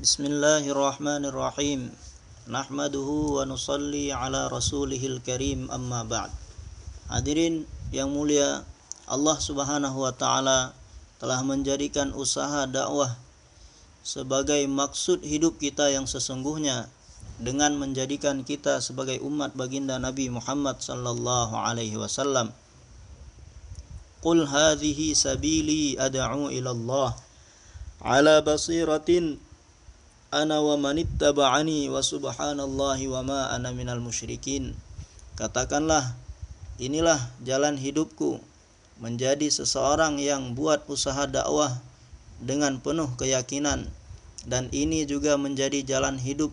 Bismillahirrahmanirrahim. Nahmaduhu wa nusalli ala rasulihil karim, amma ba'd. Hadirin yang mulia, Allah Subhanahu wa taala telah menjadikan usaha dakwah sebagai maksud hidup kita yang sesungguhnya dengan menjadikan kita sebagai umat baginda Nabi Muhammad sallallahu alaihi wasallam. Qul hadhihi sabili ad'u ila Allah ala basiratin ana wa manittaba'ani wa subhanallahi wa ma ana minal musyrikin. Katakanlah, inilah jalan hidupku, menjadi seseorang yang buat usaha dakwah dengan penuh keyakinan, dan ini juga menjadi jalan hidup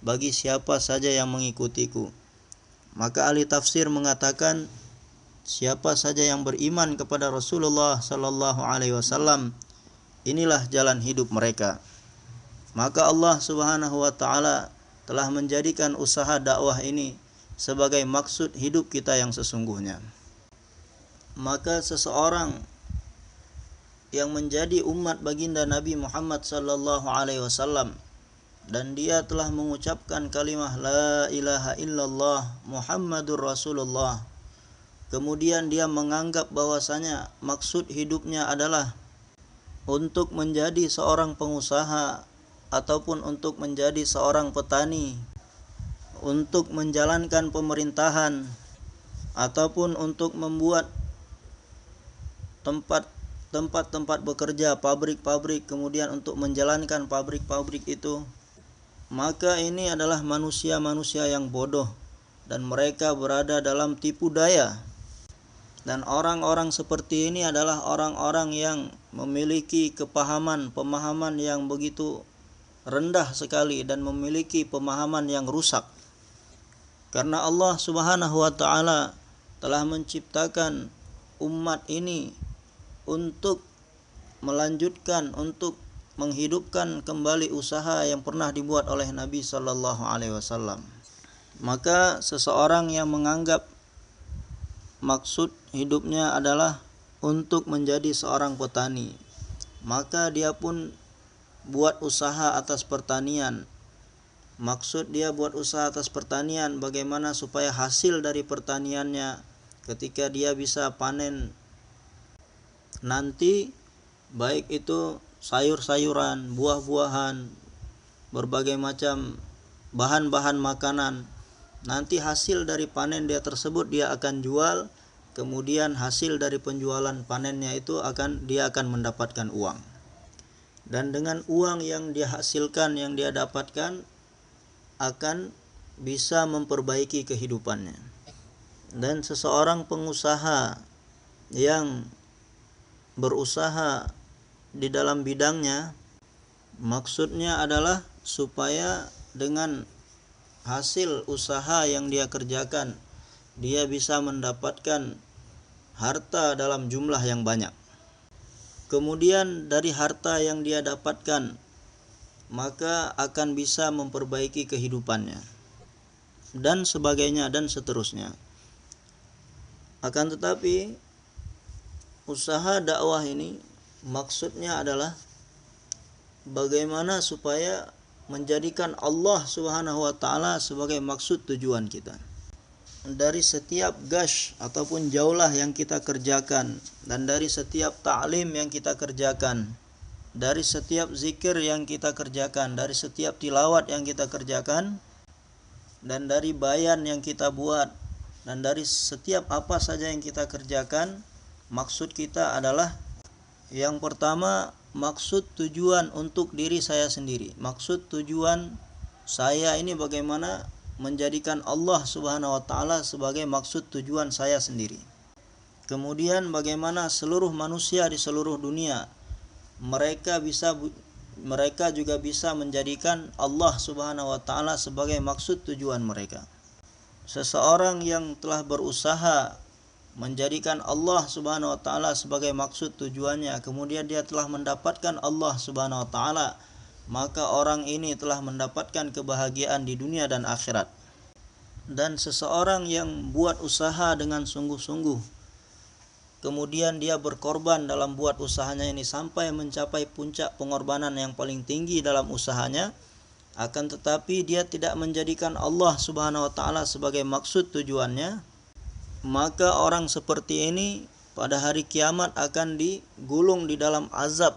bagi siapa saja yang mengikutiku. Maka ahli tafsir mengatakan, siapa saja yang beriman kepada Rasulullah sallallahu alaihi wasallam, inilah jalan hidup mereka. Maka Allah Subhanahu wa taala telah menjadikan usaha dakwah ini sebagai maksud hidup kita yang sesungguhnya. Maka seseorang yang menjadi umat baginda Nabi Muhammad sallallahu alaihi wasallam dan dia telah mengucapkan kalimah la ilaha illallah Muhammadur Rasulullah, kemudian dia menganggap bahwasanya maksud hidupnya adalah untuk menjadi seorang pengusaha ataupun untuk menjadi seorang petani, untuk menjalankan pemerintahan, ataupun untuk membuat tempat bekerja, pabrik-pabrik, kemudian untuk menjalankan pabrik-pabrik itu, maka ini adalah manusia-manusia yang bodoh dan mereka berada dalam tipu daya. Dan orang-orang seperti ini adalah orang-orang yang memiliki pemahaman yang begitu rendah sekali dan memiliki pemahaman yang rusak. Karena Allah Subhanahu wa taala telah menciptakan umat ini untuk melanjutkan, untuk menghidupkan kembali usaha yang pernah dibuat oleh Nabi sallallahu alaihi wasallam. Maka seseorang yang menganggap maksud hidupnya adalah untuk menjadi seorang petani, maka dia pun buat usaha atas pertanian. Maksud dia buat usaha atas pertanian bagaimana supaya hasil dari pertaniannya ketika dia bisa panen nanti, baik itu sayur-sayuran, buah-buahan, berbagai macam bahan-bahan makanan, nanti hasil dari panen dia tersebut dia akan jual, kemudian hasil dari penjualan panennya itu dia akan mendapatkan uang. Dan dengan uang yang dia hasilkan, yang dia dapatkan, akan bisa memperbaiki kehidupannya. Dan seseorang pengusaha yang berusaha di dalam bidangnya, maksudnya adalah supaya dengan hasil usaha yang dia kerjakan, dia bisa mendapatkan harta dalam jumlah yang banyak. Kemudian dari harta yang dia dapatkan, maka akan bisa memperbaiki kehidupannya, dan sebagainya dan seterusnya. Akan tetapi usaha dakwah ini maksudnya adalah bagaimana supaya menjadikan Allah Subhanahu wa taala sebagai maksud tujuan kita. Dari setiap gash ataupun jaulah yang kita kerjakan, dan dari setiap ta'lim yang kita kerjakan, dari setiap zikir yang kita kerjakan, dari setiap tilawat yang kita kerjakan, dan dari bayan yang kita buat, dan dari setiap apa saja yang kita kerjakan, maksud kita adalah yang pertama, maksud tujuan untuk diri saya sendiri. Maksud tujuan saya ini bagaimana menjadikan Allah Subhanahu wa taala sebagai maksud tujuan saya sendiri. Kemudian bagaimana seluruh manusia di seluruh dunia mereka juga bisa menjadikan Allah Subhanahu wa taala sebagai maksud tujuan mereka. Seseorang yang telah berusaha menjadikan Allah Subhanahu wa taala sebagai maksud tujuannya, kemudian dia telah mendapatkan Allah Subhanahu wa taala, maka orang ini telah mendapatkan kebahagiaan di dunia dan akhirat. Dan seseorang yang buat usaha dengan sungguh-sungguh kemudian dia berkorban dalam buat usahanya ini sampai mencapai puncak pengorbanan yang paling tinggi dalam usahanya, akan tetapi dia tidak menjadikan Allah Subhanahu wa taala sebagai maksud tujuannya, maka orang seperti ini pada hari kiamat akan digulung di dalam azab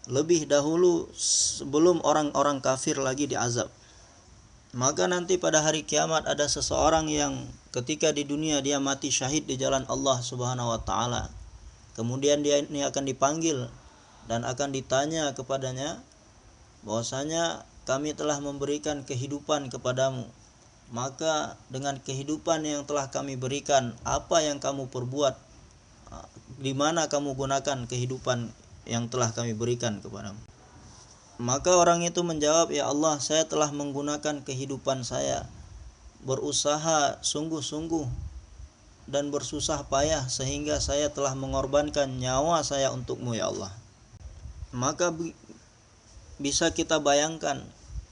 lebih dahulu sebelum orang-orang kafir lagi diazab. Maka nanti pada hari kiamat ada seseorang yang ketika di dunia dia mati syahid di jalan Allah Subhanahu wa taala. Kemudian dia ini akan dipanggil dan akan ditanya kepadanya bahwasanya kami telah memberikan kehidupan kepadamu. Maka dengan kehidupan yang telah kami berikan, apa yang kamu perbuat? Di mana kamu gunakan kehidupan yang telah kami berikan kepadamu? Maka orang itu menjawab, ya Allah, saya telah menggunakan kehidupan saya, berusaha sungguh-sungguh dan bersusah payah sehingga saya telah mengorbankan nyawa saya untukmu ya Allah. Maka bisa kita bayangkan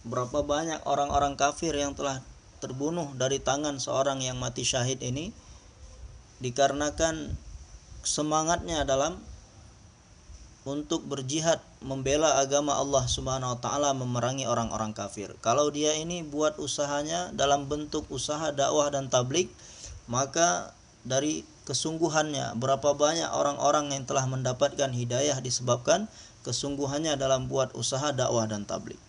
berapa banyak orang-orang kafir yang telah terbunuh dari tangan seorang yang mati syahid ini dikarenakan semangatnya dalam untuk berjihad membela agama Allah Subhanahu wa taala, memerangi orang-orang kafir. Kalau dia ini buat usahanya dalam bentuk usaha dakwah dan tablik, maka dari kesungguhannya berapa banyak orang-orang yang telah mendapatkan hidayah disebabkan kesungguhannya dalam buat usaha dakwah dan tablik.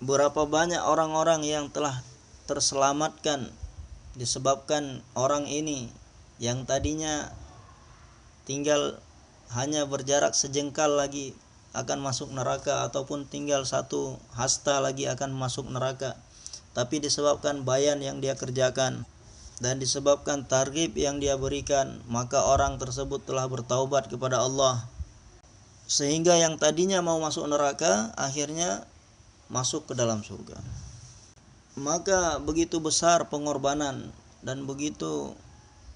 Berapa banyak orang-orang yang telah terselamatkan disebabkan orang ini yang tadinya tinggal hanya berjarak sejengkal lagi akan masuk neraka, ataupun tinggal satu hasta lagi akan masuk neraka, tapi disebabkan bayan yang dia kerjakan dan disebabkan targhib yang dia berikan, maka orang tersebut telah bertaubat kepada Allah, sehingga yang tadinya mau masuk neraka akhirnya masuk ke dalam surga. Maka begitu besar pengorbanan dan begitu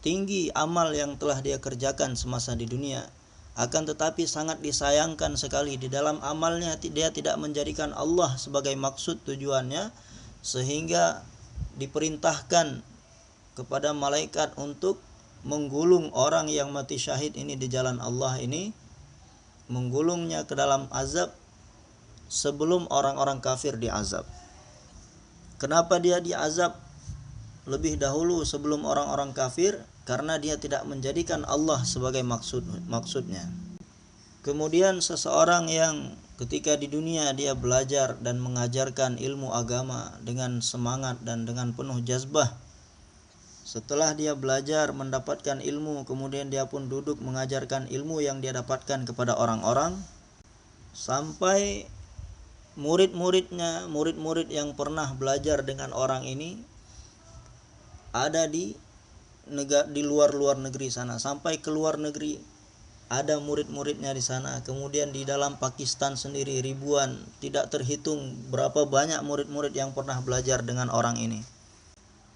tinggi amal yang telah dia kerjakan semasa di dunia. Akan tetapi sangat disayangkan sekali di dalam amalnya dia tidak menjadikan Allah sebagai maksud tujuannya, sehingga diperintahkan kepada malaikat untuk menggulung orang yang mati syahid ini di jalan Allah ini, menggulungnya ke dalam azab sebelum orang-orang kafir diazab. Kenapa dia diazab lebih dahulu sebelum orang-orang kafir? Karena dia tidak menjadikan Allah sebagai maksudnya. Kemudian seseorang yang ketika di dunia dia belajar dan mengajarkan ilmu agama dengan semangat dan dengan penuh jazbah, setelah dia belajar mendapatkan ilmu, kemudian dia pun duduk mengajarkan ilmu yang dia dapatkan kepada orang-orang, sampai murid yang pernah belajar dengan orang ini ada di luar negeri sana, sampai ke luar negeri ada murid-muridnya di sana. Kemudian di dalam Pakistan sendiri ribuan, tidak terhitung berapa banyak murid-murid yang pernah belajar dengan orang ini.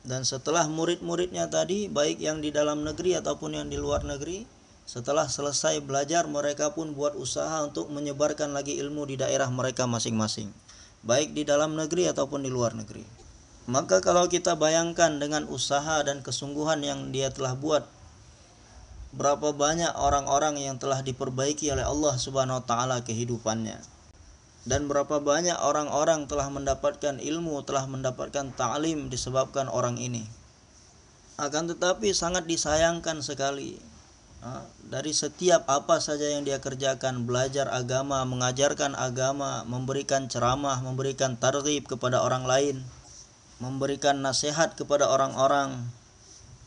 Dan setelah murid-muridnya tadi, baik yang di dalam negeri ataupun yang di luar negeri, setelah selesai belajar, mereka pun buat usaha untuk menyebarkan lagi ilmu di daerah mereka masing-masing, baik di dalam negeri ataupun di luar negeri. Maka kalau kita bayangkan dengan usaha dan kesungguhan yang dia telah buat, berapa banyak orang-orang yang telah diperbaiki oleh Allah Subhanahu wa taala kehidupannya, dan berapa banyak orang-orang telah mendapatkan ilmu, telah mendapatkan ta'lim disebabkan orang ini. Akan tetapi sangat disayangkan sekali, dari setiap apa saja yang dia kerjakan, belajar agama, mengajarkan agama, memberikan ceramah, memberikan targhib kepada orang lain, memberikan nasihat kepada orang-orang,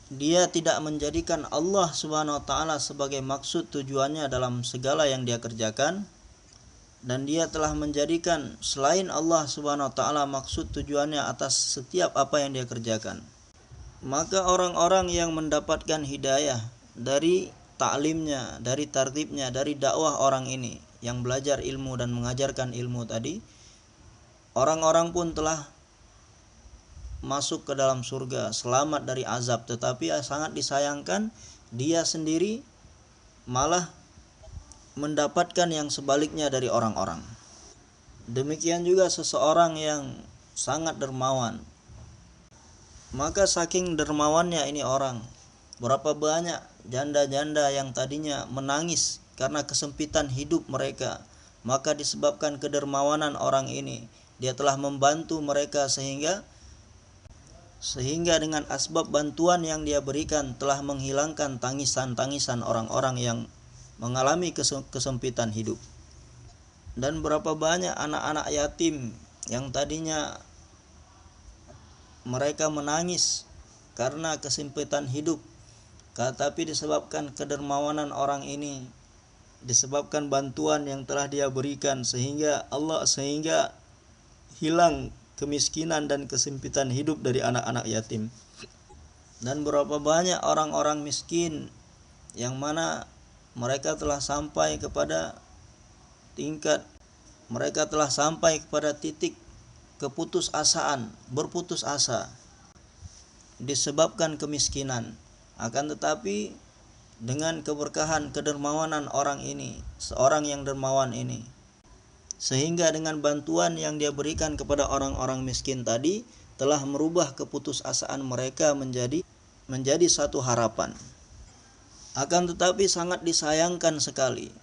dia tidak menjadikan Allah Subhanahu wa taala sebagai maksud tujuannya dalam segala yang dia kerjakan, dan dia telah menjadikan selain Allah Subhanahu wa taala maksud tujuannya atas setiap apa yang dia kerjakan. Maka orang-orang yang mendapatkan hidayah dari ta'limnya, dari tartibnya, dari dakwah orang ini yang belajar ilmu dan mengajarkan ilmu tadi, orang-orang pun telah masuk ke dalam surga, selamat dari azab. Tetapi sangat disayangkan dia sendiri malah mendapatkan yang sebaliknya dari orang-orang. Demikian juga seseorang yang sangat dermawan, maka saking dermawannya ini orang, Berapa banyak janda-janda yang tadinya menangis karena kesempitan hidup mereka, maka disebabkan kedermawanan orang ini, dia telah membantu mereka sehingga dengan asbab bantuan yang dia berikan telah menghilangkan tangisan-tangisan orang-orang yang mengalami kesempitan hidup. Dan berapa banyak anak-anak yatim yang tadinya mereka menangis karena kesempitan hidup, tapi disebabkan kedermawanan orang ini, disebabkan bantuan yang telah dia berikan, sehingga hilang kemiskinan dan kesempitan hidup dari anak-anak yatim. Dan berapa banyak orang-orang miskin yang mana mereka telah sampai kepada titik keputusasaan, berputus asa disebabkan kemiskinan. Akan tetapi dengan keberkahan kedermawanan orang ini, seorang yang dermawan ini, sehingga dengan bantuan yang dia berikan kepada orang-orang miskin tadi telah merubah keputusasaan mereka menjadi satu harapan. Akan tetapi sangat disayangkan sekali,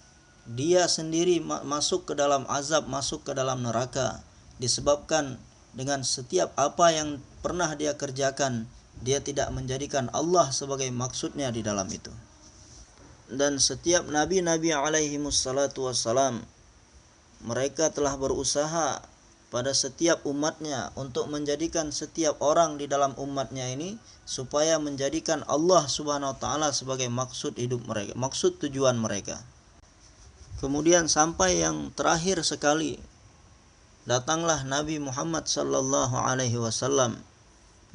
dia sendiri masuk ke dalam azab, masuk ke dalam neraka, disebabkan dengan setiap apa yang pernah dia kerjakan, dia tidak menjadikan Allah sebagai maksudnya di dalam itu. Dan setiap nabi-nabi alaihi wassalatu wassalam, mereka telah berusaha pada setiap umatnya untuk menjadikan setiap orang di dalam umatnya ini supaya menjadikan Allah Subhanahu wa taala sebagai maksud hidup mereka, maksud tujuan mereka. Kemudian sampai yang terakhir sekali, datanglah Nabi Muhammad sallallahu alaihi wasallam.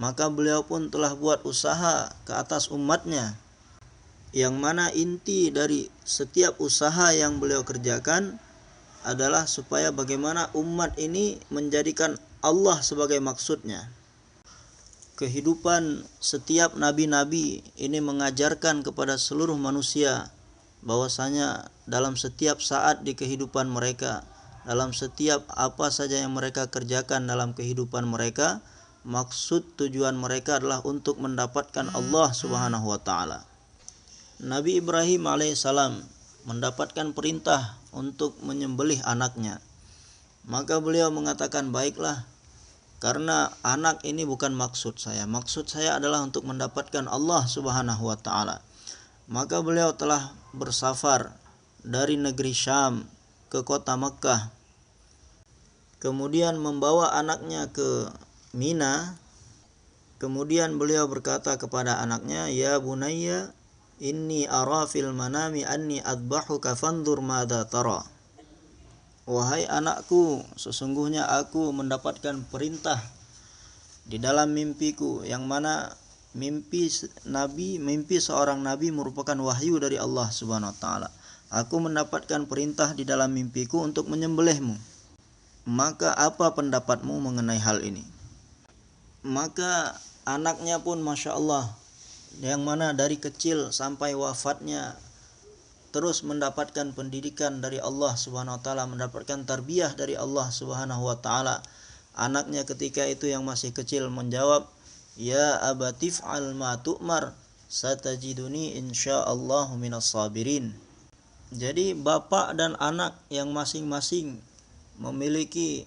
Maka beliau pun telah buat usaha ke atas umatnya, yang mana inti dari setiap usaha yang beliau kerjakan adalah supaya bagaimana umat ini menjadikan Allah sebagai maksudnya. Kehidupan setiap nabi-nabi ini mengajarkan kepada seluruh manusia bahwasanya dalam setiap saat di kehidupan mereka, dalam setiap apa saja yang mereka kerjakan dalam kehidupan mereka, maksud tujuan mereka adalah untuk mendapatkan Allah Subhanahu wa taala. Nabi Ibrahim alaihissalam mendapatkan perintah untuk menyembelih anaknya. Maka beliau mengatakan, baiklah, karena anak ini bukan maksud saya. Maksud saya adalah untuk mendapatkan Allah Subhanahu wa taala. Maka beliau telah bersafar dari negeri Syam ke kota Mekkah. Kemudian membawa anaknya ke Mina. Kemudian beliau berkata kepada anaknya, ya bunayya, inni ara fil manami anni adbahuka fanzur madza tara. Wahai anakku, sesungguhnya aku mendapatkan perintah di dalam mimpiku, yang mana mimpi seorang nabi merupakan wahyu dari Allah Subhanahu wa taala. Aku mendapatkan perintah di dalam mimpiku untuk menyembelihmu. Maka apa pendapatmu mengenai hal ini? Maka anaknya pun Masya Allah, yang mana dari kecil sampai wafatnya terus mendapatkan pendidikan dari Allah Subhanahu wa taala, mendapatkan tarbiyah dari Allah Subhanahu wa taala. Anaknya ketika itu yang masih kecil menjawab, ya abatif al ma tu'mar satajiduni insyaallah minas sabirin. Jadi bapak dan anak yang masing-masing memiliki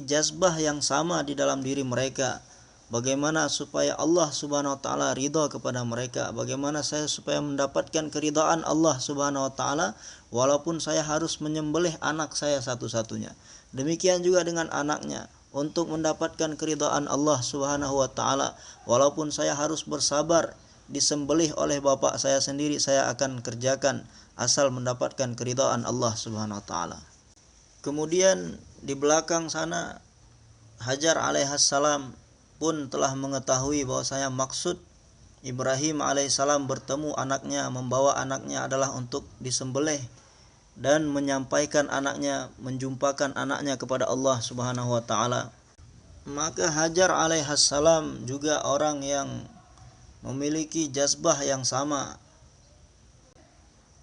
jazbah yang sama di dalam diri mereka. Bagaimana supaya Allah Subhanahu wa taala ridha kepada mereka? Bagaimana saya supaya mendapatkan keridhaan Allah Subhanahu wa taala walaupun saya harus menyembelih anak saya satu-satunya. Demikian juga dengan anaknya, untuk mendapatkan keridhaan Allah Subhanahu wa taala walaupun saya harus bersabar disembelih oleh bapak saya sendiri, saya akan kerjakan asal mendapatkan keridhaan Allah Subhanahu wa taala. Kemudian di belakang sana Hajar alaihissalam pun telah mengetahui bahwasanya maksud Ibrahim alaihissalam bertemu anaknya, membawa anaknya adalah untuk disembelih dan menyampaikan anaknya, menjumpakan anaknya kepada Allah Subhanahu wa taala. Maka Hajar alaihissalam juga orang yang memiliki jazbah yang sama,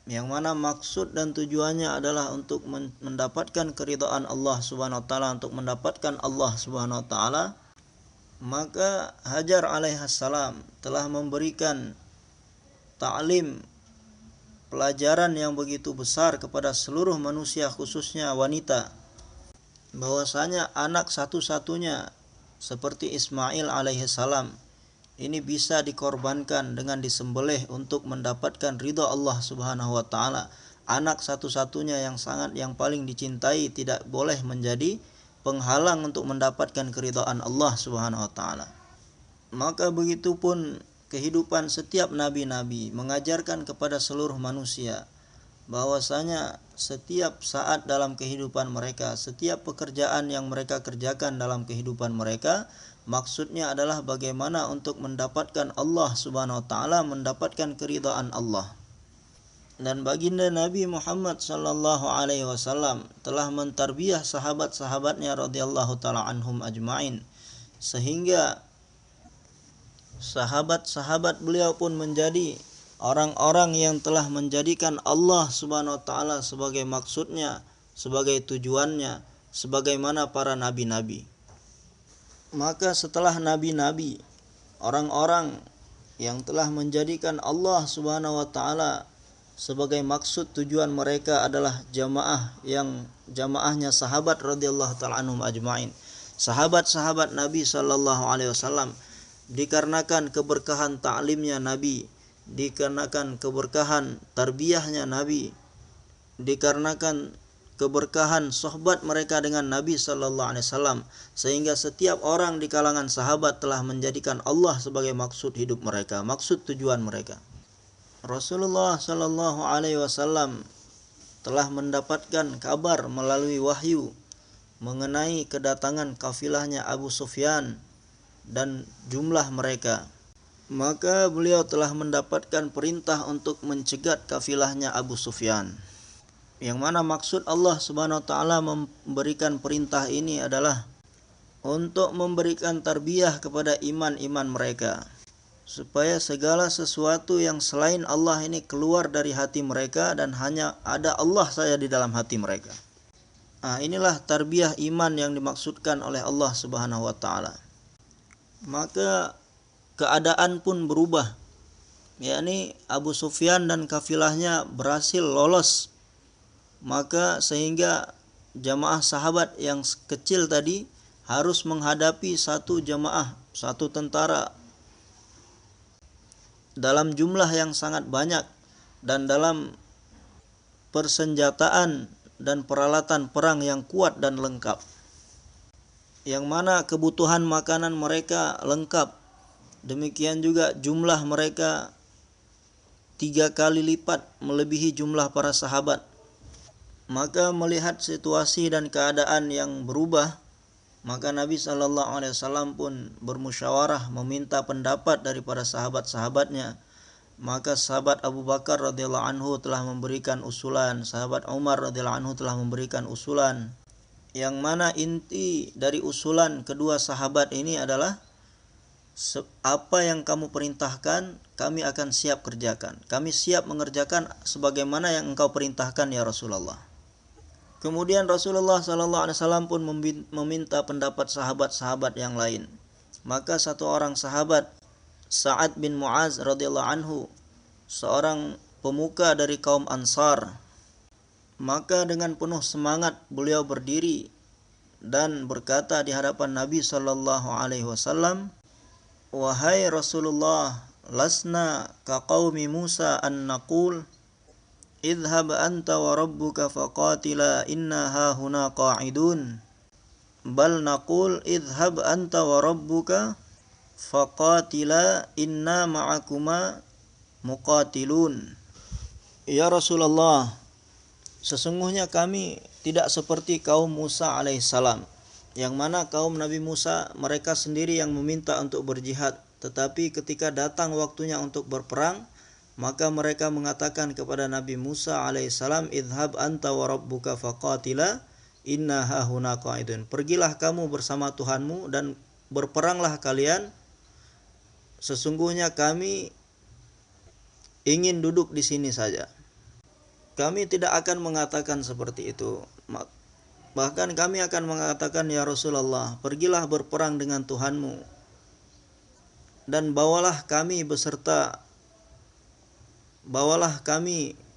yang mana maksud dan tujuannya adalah untuk mendapatkan keridhaan Allah Subhanahu wa taala, untuk mendapatkan Allah Subhanahu wa taala. Maka Hajar alaihissalam telah memberikan ta'lim, pelajaran yang begitu besar kepada seluruh manusia, khususnya wanita, bahwasanya anak satu-satunya seperti Ismail alaihissalam ini bisa dikorbankan dengan disembelih untuk mendapatkan ridha Allah Subhanahu wa taala. Anak satu-satunya yang paling dicintai tidak boleh menjadi penghalang untuk mendapatkan keridhaan Allah Subhanahu wa taala. Maka begitupun kehidupan setiap nabi-nabi mengajarkan kepada seluruh manusia bahwasanya setiap saat dalam kehidupan mereka, setiap pekerjaan yang mereka kerjakan dalam kehidupan mereka, maksudnya adalah bagaimana untuk mendapatkan Allah Subhanahu wa taala, mendapatkan keridhaan Allah. Dan baginda Nabi Muhammad sallallahu alaihi wasallam telah mentarbiyah sahabat-sahabatnya radhiyallahu taala anhum ajmain, sehingga sahabat-sahabat beliau pun menjadi orang-orang yang telah menjadikan Allah Subhanahu wa taala sebagai maksudnya, sebagai tujuannya, sebagaimana para nabi-nabi. Maka setelah nabi-nabi, orang-orang yang telah menjadikan Allah Subhanahu wa taala sebagai maksud tujuan mereka adalah jamaahnya sahabat radhiyallahu taala anhum ajmain. Sahabat-sahabat Nabi sallallahu alaihi wasallam, dikarenakan keberkahan ta'limnya Nabi, dikarenakan keberkahan tarbiyahnya Nabi, dikarenakan keberkahan sohbat mereka dengan Nabi sallallahu alaihi wasallam, sehingga setiap orang di kalangan sahabat telah menjadikan Allah sebagai maksud hidup mereka, maksud tujuan mereka. Rasulullah sallallahu alaihi wasallam telah mendapatkan kabar melalui wahyu mengenai kedatangan kafilahnya Abu Sufyan dan jumlah mereka. Maka beliau telah mendapatkan perintah untuk mencegat kafilahnya Abu Sufyan. Yang mana maksud Allah Subhanahu wa taala memberikan perintah ini adalah untuk memberikan tarbiyah kepada iman-iman mereka, supaya segala sesuatu yang selain Allah ini keluar dari hati mereka dan hanya ada Allah saja di dalam hati mereka. Inilah tarbiyah iman yang dimaksudkan oleh Allah Subhanahu wa taala. Maka keadaan pun berubah, yakni Abu Sufyan dan kafilahnya berhasil lolos. Maka sehingga jamaah sahabat yang kecil tadi harus menghadapi satu jamaah, satu tentara dalam jumlah yang sangat banyak dan dalam persenjataan dan peralatan perang yang kuat dan lengkap, yang mana kebutuhan makanan mereka lengkap. Demikian juga jumlah mereka 3 kali lipat melebihi jumlah para sahabat. Maka melihat situasi dan keadaan yang berubah, maka Nabi SAW pun bermusyawarah meminta pendapat daripada sahabat-sahabatnya. Maka sahabat Abu Bakar radhiyallahu anhu telah memberikan usulan, sahabat Umar radhiyallahu anhu telah memberikan usulan, yang mana inti dari usulan kedua sahabat ini adalah apa yang kamu perintahkan kami akan siap kerjakan. Kami siap mengerjakan sebagaimana yang engkau perintahkan ya Rasulullah. Kemudian Rasulullah SAW pun meminta pendapat sahabat-sahabat yang lain. Maka satu orang sahabat, Sa'ad bin Mu'az radhiyallahu anhu, seorang pemuka dari kaum Ansar, maka dengan penuh semangat beliau berdiri dan berkata di hadapan Nabi SAW, "Wahai Rasulullah, lasna ka qaumi Musa an naqul idhhab anta wa rabbuka faqatila inna hahuna qa'idun, bal naqul idhhab anta wa rabbuka faqatila inna ma'akuma muqatilun." Ya Rasulullah, sesungguhnya kami tidak seperti kaum Musa alaihissalam, yang mana kaum Nabi Musa mereka sendiri yang meminta untuk berjihad, tetapi ketika datang waktunya untuk berperang, maka mereka mengatakan kepada Nabi Musa alaihissalam, idhhab anta wa rabbuka faqatila inna hahuna qa'idun. Pergilah kamu bersama Tuhanmu dan berperanglah kalian, sesungguhnya kami ingin duduk di sini saja. Kami tidak akan mengatakan seperti itu. Bahkan kami akan mengatakan, ya Rasulullah, pergilah berperang dengan Tuhanmu dan bawalah kami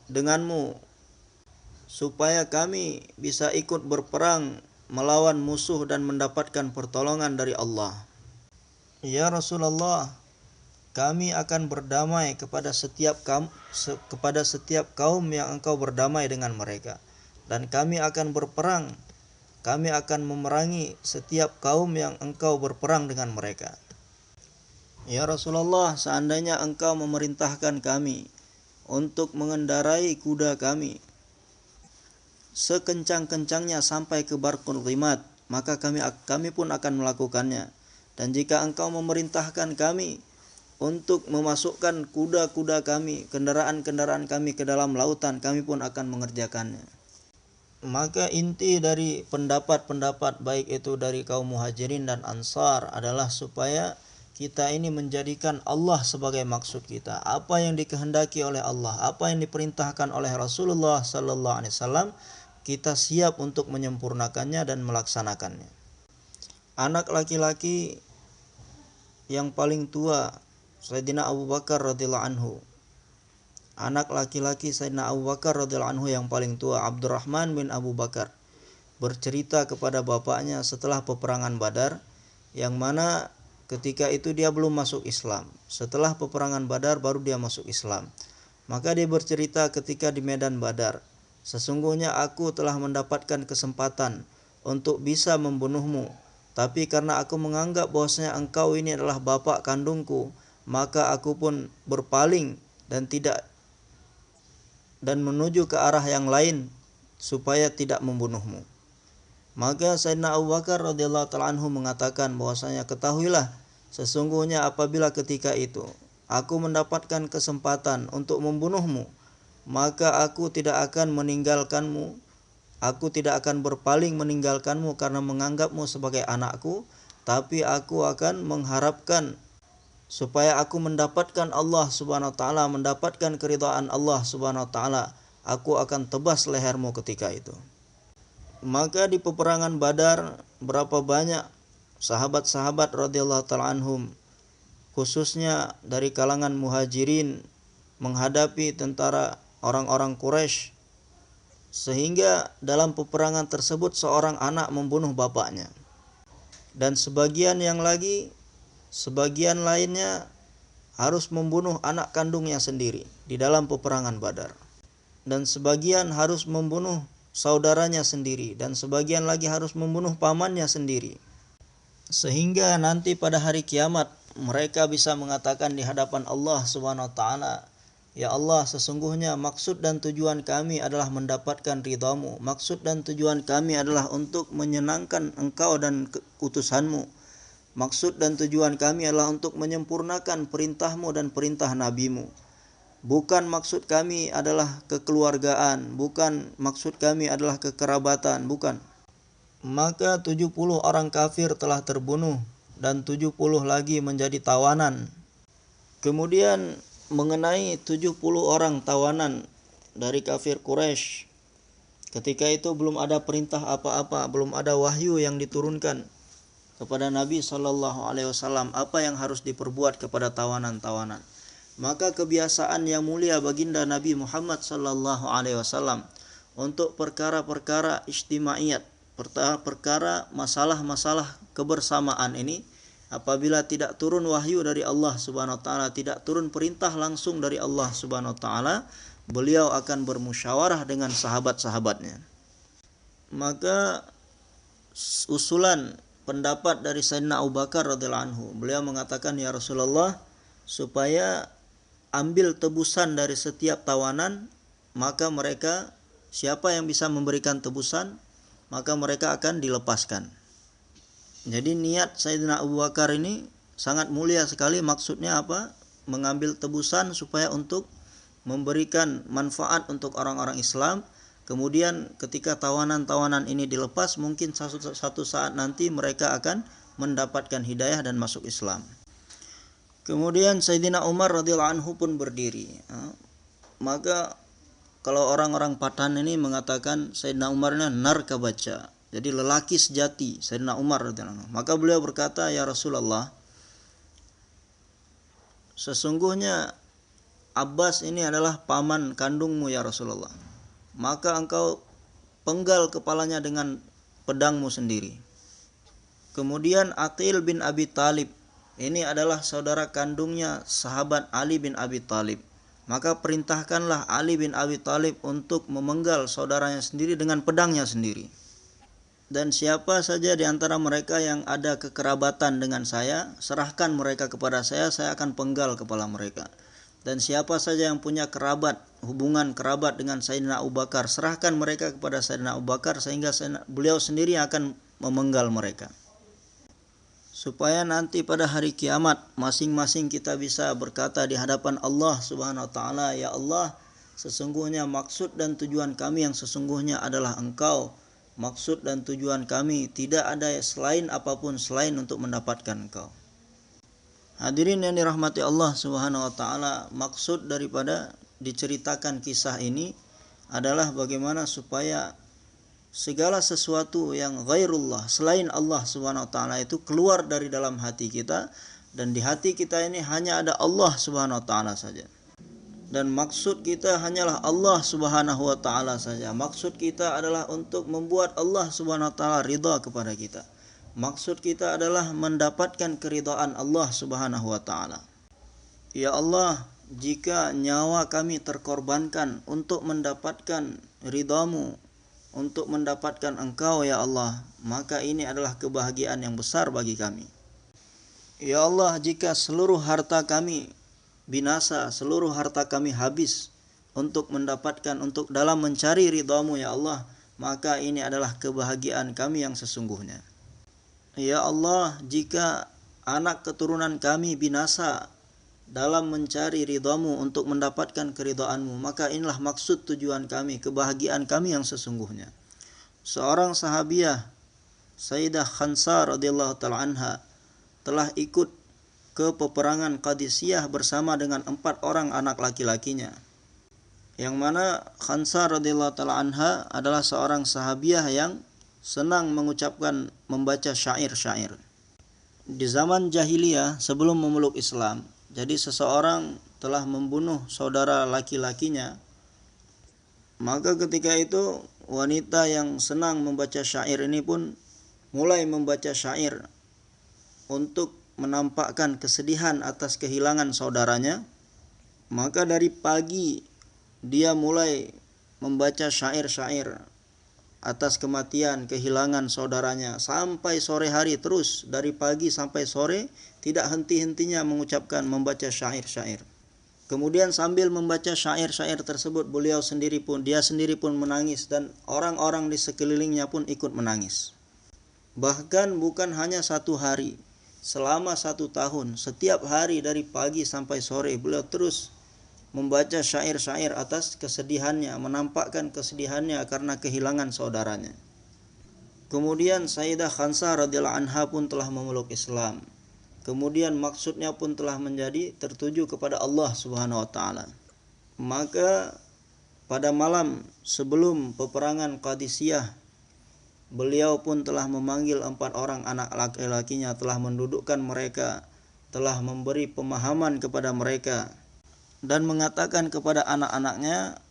denganmu supaya kami bisa ikut berperang melawan musuh dan mendapatkan pertolongan dari Allah. Ya Rasulullah, kami akan berdamai kepada setiap kaum yang engkau berdamai dengan mereka, dan kami akan berperang, kami akan memerangi setiap kaum yang engkau berperang dengan mereka. Ya Rasulullah, seandainya engkau memerintahkan kami untuk mengendarai kuda kami sekencang-kencangnya sampai ke Barqul Ghimat, maka kami pun akan melakukannya. Dan jika engkau memerintahkan kami untuk memasukkan kuda-kuda kami, kendaraan-kendaraan kami ke dalam lautan, kami pun akan mengerjakannya. Maka inti dari pendapat-pendapat baik itu dari kaum Muhajirin dan Ansar adalah supaya kita ini menjadikan Allah sebagai maksud kita. Apa yang dikehendaki oleh Allah, apa yang diperintahkan oleh Rasulullah sallallahu alaihi wasallam, kita siap untuk menyempurnakannya dan melaksanakannya. Anak laki-laki yang paling tua Sayyidina Abu Bakar radhiyallahu anhu. Anak laki-laki Sayyidina Abu Bakar radhiyallahu anhu yang paling tua, Abdurrahman bin Abu Bakar, bercerita kepada bapaknya setelah peperangan Badar, yang mana ketika itu dia belum masuk Islam. Setelah peperangan Badar baru dia masuk Islam. Maka dia bercerita ketika di medan Badar, sesungguhnya aku telah mendapatkan kesempatan untuk bisa membunuhmu, tapi karena aku menganggap bahwasanya engkau ini adalah bapak kandungku, maka aku pun berpaling dan menuju ke arah yang lain supaya tidak membunuhmu. Maka Sayyidina Abu Bakar radhiyallahu ta'ala anhu mengatakan bahwasanya, ketahuilah sesungguhnya apabila ketika itu aku mendapatkan kesempatan untuk membunuhmu, maka aku tidak akan meninggalkanmu, aku tidak akan berpaling meninggalkanmu karena menganggapmu sebagai anakku, tapi aku akan mengharapkan supaya aku mendapatkan Allah Subhanahu wa taala, mendapatkan keridhaan Allah Subhanahu wa taala. Aku akan tebas lehermu ketika itu. Maka di peperangan Badar, berapa banyak sahabat-sahabat radhiyallahu taala anhum, khususnya dari kalangan Muhajirin, menghadapi tentara orang-orang Quraisy, sehingga dalam peperangan tersebut seorang anak membunuh bapaknya, dan sebagian lainnya harus membunuh anak kandungnya sendiri di dalam peperangan Badar, dan sebagian harus membunuh saudaranya sendiri, dan sebagian lagi harus membunuh pamannya sendiri, sehingga nanti pada hari kiamat mereka bisa mengatakan di hadapan Allah Subhanahu wa taala, ya Allah, sesungguhnya maksud dan tujuan kami adalah mendapatkan ridhamu, maksud dan tujuan kami adalah untuk menyenangkan engkau dan utusanmu, maksud dan tujuan kami adalah untuk menyempurnakan perintahmu dan perintah nabimu. Bukan maksud kami adalah kekeluargaan, bukan maksud kami adalah kekerabatan, bukan. Maka 70 orang kafir telah terbunuh dan 70 lagi menjadi tawanan. Kemudian mengenai 70 orang tawanan dari kafir Quraisy, ketika itu belum ada perintah apa-apa, belum ada wahyu yang diturunkan kepada Nabi sallallahu alaihi wasallam apa yang harus diperbuat kepada tawanan-tawanan. Maka kebiasaan yang mulia baginda Nabi Muhammad sallallahu alaihi wasallam untuk perkara-perkara ijtimaiyat, perkara masalah-masalah kebersamaan ini, apabila tidak turun wahyu dari Allah Subhanahu wa taala, tidak turun perintah langsung dari Allah Subhanahu wa taala, beliau akan bermusyawarah dengan sahabat-sahabatnya. Maka usulan pendapat dari Sayyidina Abu Bakar radhiyallahu anhu, beliau mengatakan, ya Rasulullah, supaya ambil tebusan dari setiap tawanan, maka mereka, siapa yang bisa memberikan tebusan, maka mereka akan dilepaskan. Jadi niat Sayyidina Abu Bakar ini sangat mulia sekali. Maksudnya apa? Mengambil tebusan supaya untuk memberikan manfaat untuk orang-orang Islam. Kemudian ketika tawanan-tawanan ini dilepas, mungkin satu saat nanti mereka akan mendapatkan hidayah dan masuk Islam. Kemudian Sayyidina Umar radhiyallahu anhu pun berdiri. Maka kalau orang-orang Patan ini mengatakan Sayyidina Umar ini narkabaca, jadi lelaki sejati, Sayyidina Umar radhiyallahu anhu. Maka beliau berkata, ya Rasulullah, sesungguhnya Abbas ini adalah paman kandungmu ya Rasulullah, maka engkau penggal kepalanya dengan pedangmu sendiri. Kemudian Aqil bin Abi Thalib, ini adalah saudara kandungnya sahabat Ali bin Abi Thalib, maka perintahkanlah Ali bin Abi Thalib untuk memenggal saudaranya sendiri dengan pedangnya sendiri. Dan siapa saja di antara mereka yang ada kekerabatan dengan saya, serahkan mereka kepada saya akan penggal kepala mereka. Dan siapa saja yang punya hubungan kerabat dengan Sayyidina Abu Bakar, serahkan mereka kepada Sayyidina Abu Bakar, sehingga beliau sendiri akan memenggal mereka. Supaya nanti pada hari kiamat masing-masing kita bisa berkata di hadapan Allah Subhanahu wa taala, ya Allah, sesungguhnya maksud dan tujuan kami yang sesungguhnya adalah Engkau. Maksud dan tujuan kami tidak ada selain apapun selain untuk mendapatkan Engkau. Hadirin yang dirahmati Allah Subhanahu wa taala, maksud daripada diceritakan kisah ini adalah bagaimana supaya segala sesuatu yang ghairullah, selain Allah Subhanahu wa taala, itu keluar dari dalam hati kita, dan di hati kita ini hanya ada Allah Subhanahu wa taala saja. Dan maksud kita hanyalah Allah Subhanahu wa taala saja. Maksud kita adalah untuk membuat Allah Subhanahu wa taala ridha kepada kita. Maksud kita adalah mendapatkan keridhaan Allah Subhanahu wa taala. Ya Allah, jika nyawa kami terkorbankan untuk mendapatkan ridha-Mu, untuk mendapatkan Engkau ya Allah, maka ini adalah kebahagiaan yang besar bagi kami. Ya Allah, jika seluruh harta kami binasa, seluruh harta kami habis untuk dalam mencari ridha-Mu ya Allah, maka ini adalah kebahagiaan kami yang sesungguhnya. Ya Allah, jika anak keturunan kami binasa dalam mencari ridha-Mu untuk mendapatkan keridhaan-Mu, maka inilah maksud tujuan kami, kebahagiaan kami yang sesungguhnya. Seorang sahabiah, Sayyidah Khansar radhiyallahu ta'ala anha, telah ikut ke peperangan Qadisiyah bersama dengan 4 orang anak laki-lakinya, yang mana Khansar radhiyallahu ta'ala anha adalah seorang sahabiah yang senang membaca syair-syair. Di zaman jahiliyah sebelum memeluk Islam, jadi seseorang telah membunuh saudara laki-lakinya, maka ketika itu wanita yang senang membaca syair ini pun mulai membaca syair untuk menampakkan kesedihan atas kehilangan saudaranya. Maka dari pagi dia mulai membaca syair-syair atas kematian, kehilangan saudaranya, sampai sore hari, terus dari pagi sampai sore tidak henti-hentinya membaca syair-syair. Kemudian sambil membaca syair-syair tersebut, dia sendiri pun menangis, dan orang-orang di sekelilingnya pun ikut menangis. Bahkan bukan hanya 1 hari, selama 1 tahun, setiap hari dari pagi sampai sore beliau terus membaca syair-syair atas kesedihannya, menampakkan kesedihannya karena kehilangan saudaranya. Kemudian Sayyidah Khansah radhiyallahu anha pun telah memeluk Islam. Kemudian maksudnya pun telah menjadi tertuju kepada Allah Subhanahu wa taala. Maka pada malam sebelum peperangan Qadisiyah, beliau pun telah memanggil 4 orang anak laki-lakinya, telah mendudukkan mereka, telah memberi pemahaman kepada mereka, dan mengatakan kepada anak-anaknya,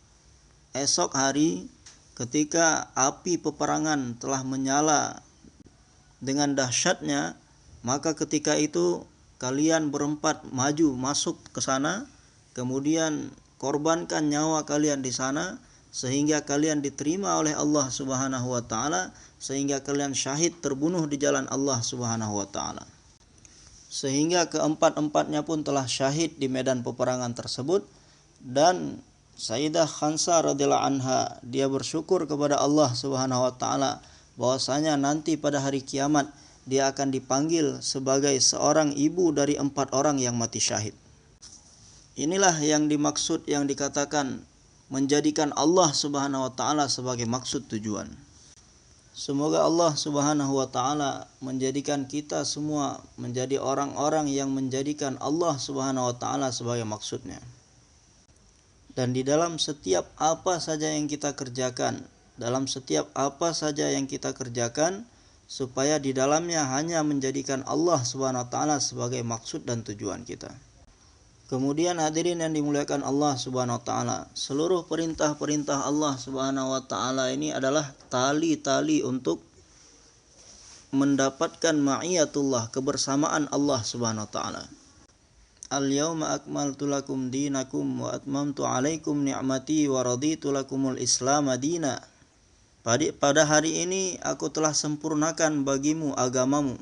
esok hari ketika api peperangan telah menyala dengan dahsyatnya, maka ketika itu kalian berempat maju masuk ke sana, kemudian korbankan nyawa kalian di sana, sehingga kalian diterima oleh Allah Subhanahu wa taala, sehingga kalian syahid terbunuh di jalan Allah Subhanahu wa taala. Sehingga keempat-empatnya pun telah syahid di medan peperangan tersebut. Dan Sayyidah Khansah radhiyallahu anha, dia bersyukur kepada Allah Subhanahu wa taala bahwasanya nanti pada hari kiamat dia akan dipanggil sebagai seorang ibu dari 4 orang yang mati syahid. Inilah yang dimaksud, yang dikatakan menjadikan Allah Subhanahu wa taala sebagai maksud tujuan. Semoga Allah Subhanahu wa taala menjadikan kita semua menjadi orang-orang yang menjadikan Allah Subhanahu wa taala sebagai maksudnya. Dan di dalam setiap apa saja yang kita kerjakan, supaya di dalamnya hanya menjadikan Allah Subhanahu wa taala sebagai maksud dan tujuan kita. Kemudian hadirin yang dimuliakan Allah Subhanahu wa taala, seluruh perintah-perintah Allah Subhanahu wa taala ini adalah tali-tali untuk mendapatkan ma'iyatullah, kebersamaan Allah Subhanahu wa taala. Al-yauma akmaltu lakum dinakum wa atmamtu alaikum ni'mati wa raditu lakumul Islam madina. Pada hari ini aku telah sempurnakan bagimu agamamu.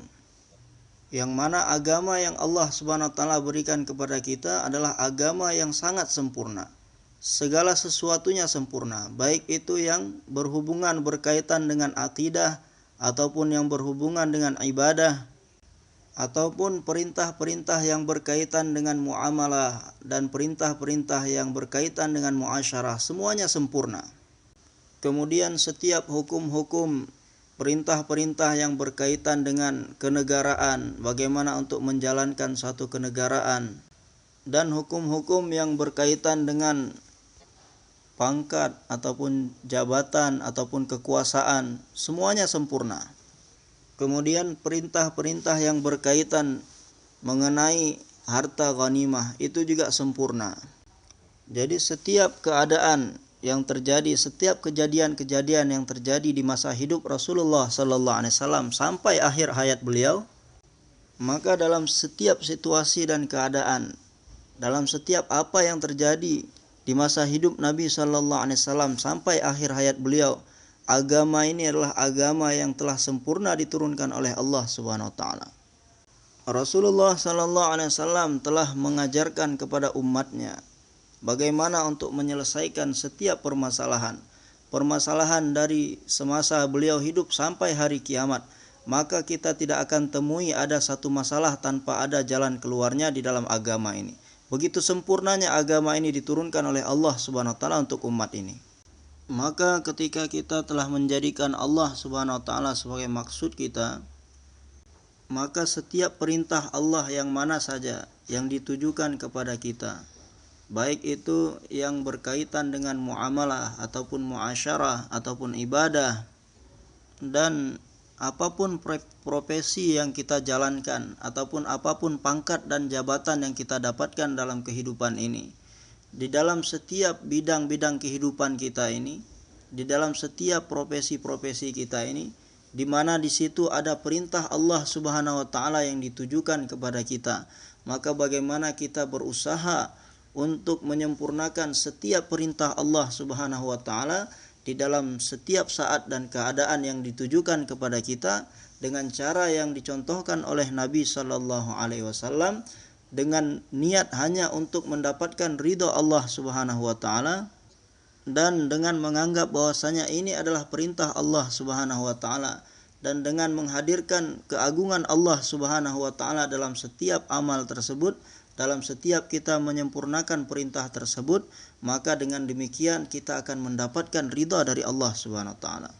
Yang mana agama yang Allah Subhanahu wa taala berikan kepada kita adalah agama yang sangat sempurna. Segala sesuatunya sempurna, baik itu yang berhubungan berkaitan dengan akidah ataupun yang berhubungan dengan ibadah ataupun perintah-perintah yang berkaitan dengan muamalah dan perintah-perintah yang berkaitan dengan muasyarah, semuanya sempurna. Kemudian setiap hukum-hukum, perintah-perintah yang berkaitan dengan kenegaraan, bagaimana untuk menjalankan suatu kenegaraan, dan hukum-hukum yang berkaitan dengan pangkat ataupun jabatan ataupun kekuasaan, semuanya sempurna. Kemudian perintah-perintah yang berkaitan mengenai harta ghanimah itu juga sempurna. Jadi setiap keadaan yang terjadi, setiap kejadian-kejadian yang terjadi di masa hidup Rasulullah sallallahu alaihi wasallam sampai akhir hayat beliau, maka dalam setiap situasi dan keadaan, dalam setiap apa yang terjadi di masa hidup Nabi sallallahu alaihi wasallam sampai akhir hayat beliau, agama ini adalah agama yang telah sempurna diturunkan oleh Allah Subhanahu wa taala. Rasulullah sallallahu alaihi wasallam telah mengajarkan kepada umatnya bagaimana untuk menyelesaikan setiap permasalahan dari semasa beliau hidup sampai hari kiamat. Maka kita tidak akan temui ada satu masalah tanpa ada jalan keluarnya di dalam agama ini. Begitu sempurnanya agama ini diturunkan oleh Allah Subhanahu wa taala untuk umat ini. Maka ketika kita telah menjadikan Allah Subhanahu wa taala sebagai maksud kita, maka setiap perintah Allah yang mana saja yang ditujukan kepada kita, baik itu yang berkaitan dengan muamalah ataupun muasyarah ataupun ibadah, dan apapun profesi yang kita jalankan ataupun apapun pangkat dan jabatan yang kita dapatkan dalam kehidupan ini, di dalam setiap bidang-bidang kehidupan kita ini, di dalam setiap profesi-profesi kita ini, di mana di situ ada perintah Allah Subhanahu wa taala yang ditujukan kepada kita, maka bagaimana kita berusaha untuk menyempurnakan setiap perintah Allah Subhanahu wa taala di dalam setiap saat dan keadaan yang ditujukan kepada kita dengan cara yang dicontohkan oleh Nabi sallallahu alaihi wasallam, dengan niat hanya untuk mendapatkan ridha Allah Subhanahu wa taala, dan dengan menganggap bahwasanya ini adalah perintah Allah Subhanahu wa taala, dan dengan menghadirkan keagungan Allah Subhanahu wa taala dalam setiap amal tersebut, dalam setiap kita menyempurnakan perintah tersebut, maka dengan demikian kita akan mendapatkan ridha dari Allah Subhanahu wa taala.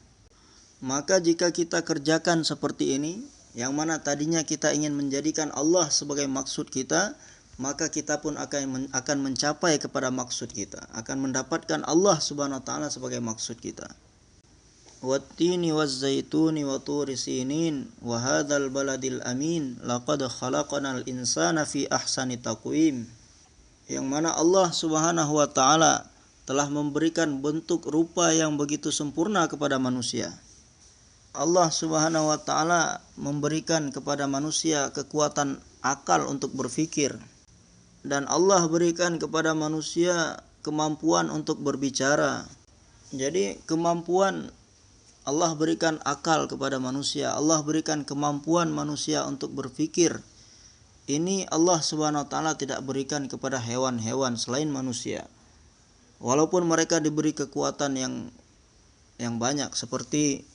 Maka jika kita kerjakan seperti ini, yang mana tadinya kita ingin menjadikan Allah sebagai maksud kita, maka kita pun akan mencapai kepada maksud kita, akan mendapatkan Allah Subhanahu wa taala sebagai maksud kita. Wattini wazzaituni wa turi sinin wa hadzal baladil amin laqad khalaqnal insana fi ahsani taqwim. Yang mana Allah Subhanahu wa taala telah memberikan bentuk rupa yang begitu sempurna kepada manusia. Allah Subhanahu wa taala memberikan kepada manusia kekuatan akal untuk berfikir, dan Allah berikan kepada manusia kemampuan untuk berbicara. Jadi kemampuan Allah berikan akal kepada manusia, Allah berikan kemampuan manusia untuk berfikir. Ini Allah Subhanahu wa taala tidak berikan kepada hewan-hewan selain manusia. Walaupun mereka diberi kekuatan yang banyak seperti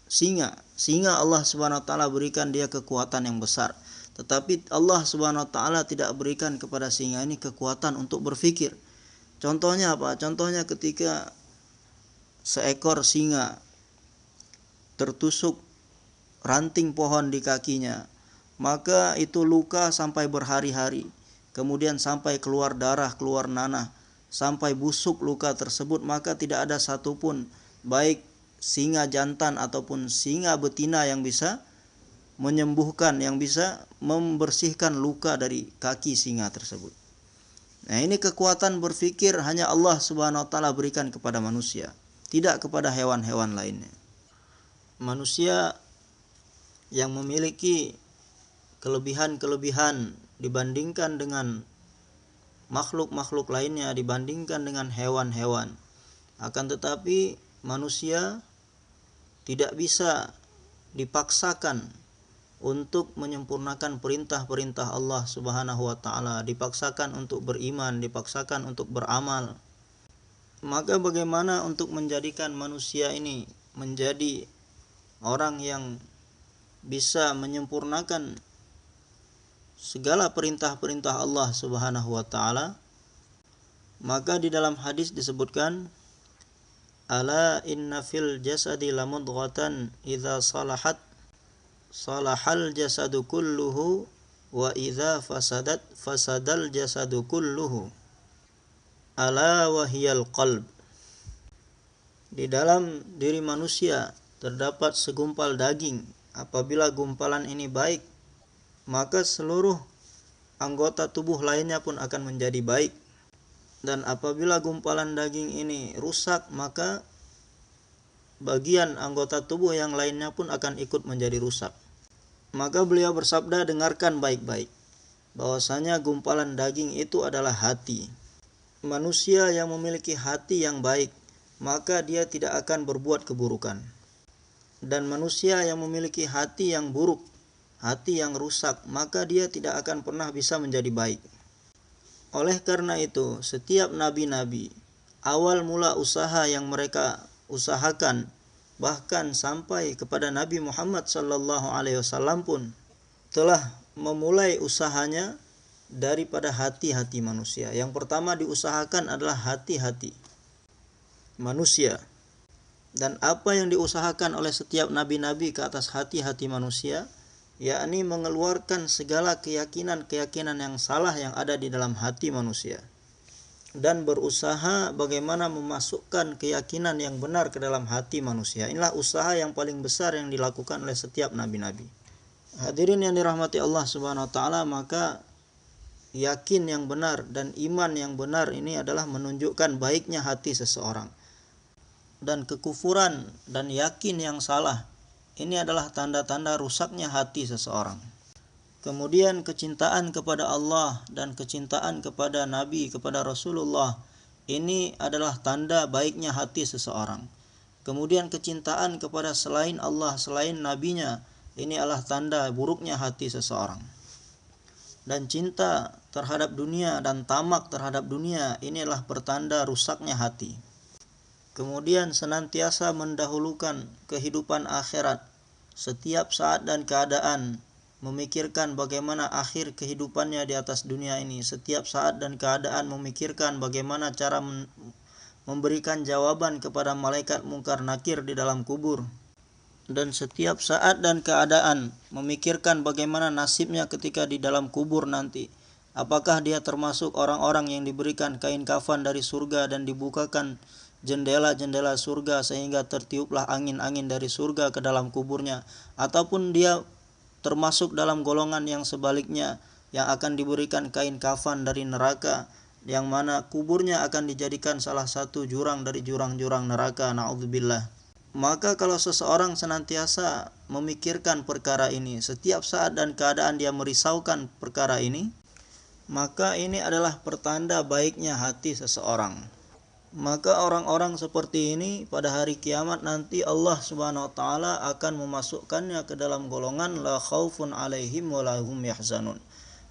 singa. Singa Allah Subhanahu wa taala berikan dia kekuatan yang besar. Tetapi Allah Subhanahu wa taala tidak berikan kepada singa ini kekuatan untuk berfikir. Contohnya apa? Contohnya ketika seekor singa tertusuk ranting pohon di kakinya, maka itu luka sampai berhari-hari, kemudian sampai keluar darah, keluar nanah, sampai busuk luka tersebut, maka tidak ada satupun baik singa jantan ataupun singa betina yang bisa menyembuhkan, yang bisa membersihkan luka dari kaki singa tersebut. Nah, ini kekuatan berpikir hanya Allah Subhanahu wa taala berikan kepada manusia, tidak kepada hewan-hewan lainnya. Manusia yang memiliki kelebihan-kelebihan dibandingkan dengan makhluk-makhluk lainnya, dibandingkan dengan hewan-hewan. Akan tetapi manusia tidak bisa dipaksakan untuk menyempurnakan perintah-perintah Allah Subhanahu wa taala, dipaksakan untuk beriman, dipaksakan untuk beramal. Maka bagaimana untuk menjadikan manusia ini menjadi orang yang bisa menyempurnakan segala perintah-perintah Allah Subhanahu wa taala? Maka di dalam hadis disebutkan, ala inna fil jasadi lamudghatan idza salahat salahal jasadu kulluhu wa idza fasadat fasadal jasadu kulluhu ala wahiyal qalb. Di dalam diri manusia terdapat segumpal daging. Apabila gumpalan ini baik, maka seluruh anggota tubuh lainnya pun akan menjadi baik. Dan apabila gumpalan daging ini rusak, maka bagian anggota tubuh yang lainnya pun akan ikut menjadi rusak. Maka beliau bersabda, dengarkan baik-baik, bahwasanya gumpalan daging itu adalah hati. Manusia yang memiliki hati yang baik, maka dia tidak akan berbuat keburukan. Dan manusia yang memiliki hati yang buruk, hati yang rusak, maka dia tidak akan pernah bisa menjadi baik. Oleh karena itu, setiap nabi-nabi, awal mula usaha yang mereka usahakan, bahkan sampai kepada Nabi Muhammad SAW pun telah memulai usahanya daripada hati-hati manusia. Yang pertama diusahakan adalah hati-hati manusia. Dan apa yang diusahakan oleh setiap nabi-nabi ke atas hati-hati manusia, yakni mengeluarkan segala keyakinan-keyakinan yang salah yang ada di dalam hati manusia, dan berusaha bagaimana memasukkan keyakinan yang benar ke dalam hati manusia. Inilah usaha yang paling besar yang dilakukan oleh setiap nabi-nabi. Hadirin yang dirahmati Allah Subhanahu wa taala, maka yakin yang benar dan iman yang benar ini adalah menunjukkan baiknya hati seseorang. Dan kekufuran dan yakin yang salah ini adalah tanda-tanda rusaknya hati seseorang. Kemudian kecintaan kepada Allah dan kecintaan kepada Nabi, kepada Rasulullah, ini adalah tanda baiknya hati seseorang. Kemudian kecintaan kepada selain Allah, selain Nabinya, ini adalah tanda buruknya hati seseorang. Dan cinta terhadap dunia dan tamak terhadap dunia, ini adalah pertanda rusaknya hati. Kemudian senantiasa mendahulukan kehidupan akhirat setiap saat dan keadaan, memikirkan bagaimana akhir kehidupannya di atas dunia ini. Setiap saat dan keadaan memikirkan bagaimana cara memberikan jawaban kepada malaikat mungkar nakir di dalam kubur. Dan setiap saat dan keadaan memikirkan bagaimana nasibnya ketika di dalam kubur nanti. Apakah dia termasuk orang-orang yang diberikan kain kafan dari surga dan dibukakan jendela-jendela surga sehingga tertiuplah angin-angin dari surga ke dalam kuburnya, ataupun dia termasuk dalam golongan yang sebaliknya yang akan diberikan kain kafan dari neraka, yang mana kuburnya akan dijadikan salah satu jurang dari jurang-jurang neraka, na'udzubillah. Maka kalau seseorang senantiasa memikirkan perkara ini, setiap saat dan keadaan dia merisaukan perkara ini, maka ini adalah pertanda baiknya hati seseorang. Maka orang-orang seperti ini pada hari kiamat nanti Allah Subhanahu wa taala akan memasukkannya ke dalam golongan la khaufun alaihim wa la hum yahzanun.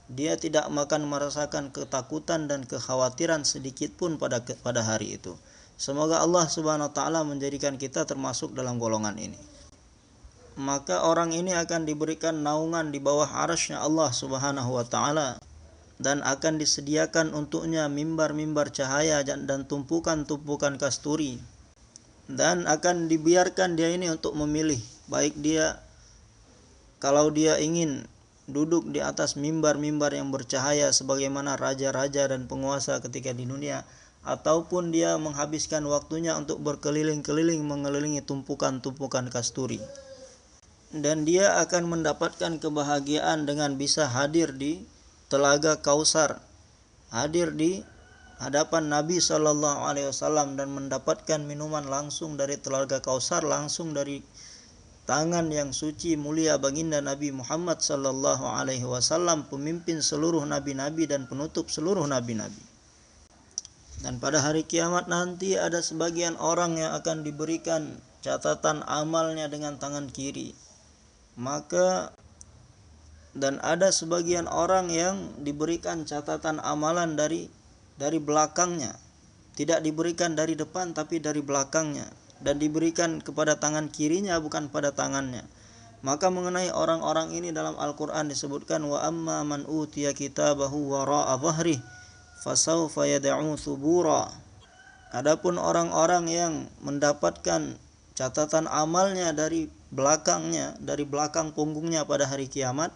Dia tidak akan merasakan ketakutan dan kekhawatiran sedikit pun pada hari itu. Semoga Allah Subhanahu wa taala menjadikan kita termasuk dalam golongan ini. Maka orang ini akan diberikan naungan di bawah arasy-Nya Allah Subhanahu wa taala, dan akan disediakan untuknya mimbar-mimbar cahaya dan tumpukan-tumpukan kasturi, dan akan dibiarkan dia ini untuk memilih, baik dia kalau dia ingin duduk di atas mimbar-mimbar yang bercahaya sebagaimana raja-raja dan penguasa ketika di dunia, ataupun dia menghabiskan waktunya untuk berkeliling-keliling mengelilingi tumpukan-tumpukan kasturi. Dan dia akan mendapatkan kebahagiaan dengan bisa hadir di Telaga Kausar, hadir di hadapan Nabi sallallahu alaihi wasallam dan mendapatkan minuman langsung dari telaga Kausar, langsung dari tangan yang suci mulia baginda Nabi Muhammad sallallahu alaihi wasallam, pemimpin seluruh nabi-nabi dan penutup seluruh nabi-nabi. Dan pada hari kiamat nanti ada sebagian orang yang akan diberikan catatan amalnya dengan tangan kiri. Dan ada sebagian orang yang diberikan catatan amalan dari belakangnya. Tidak diberikan dari depan tapi dari belakangnya, dan diberikan kepada tangan kirinya bukan pada tangannya. Maka mengenai orang-orang ini dalam Al-Qur'an disebutkan, wa amma man utiya kitabahu wara'a dhahri fasawfa yad'u thubura. Adapun orang-orang yang mendapatkan catatan amalnya dari belakangnya, dari belakang punggungnya pada hari kiamat,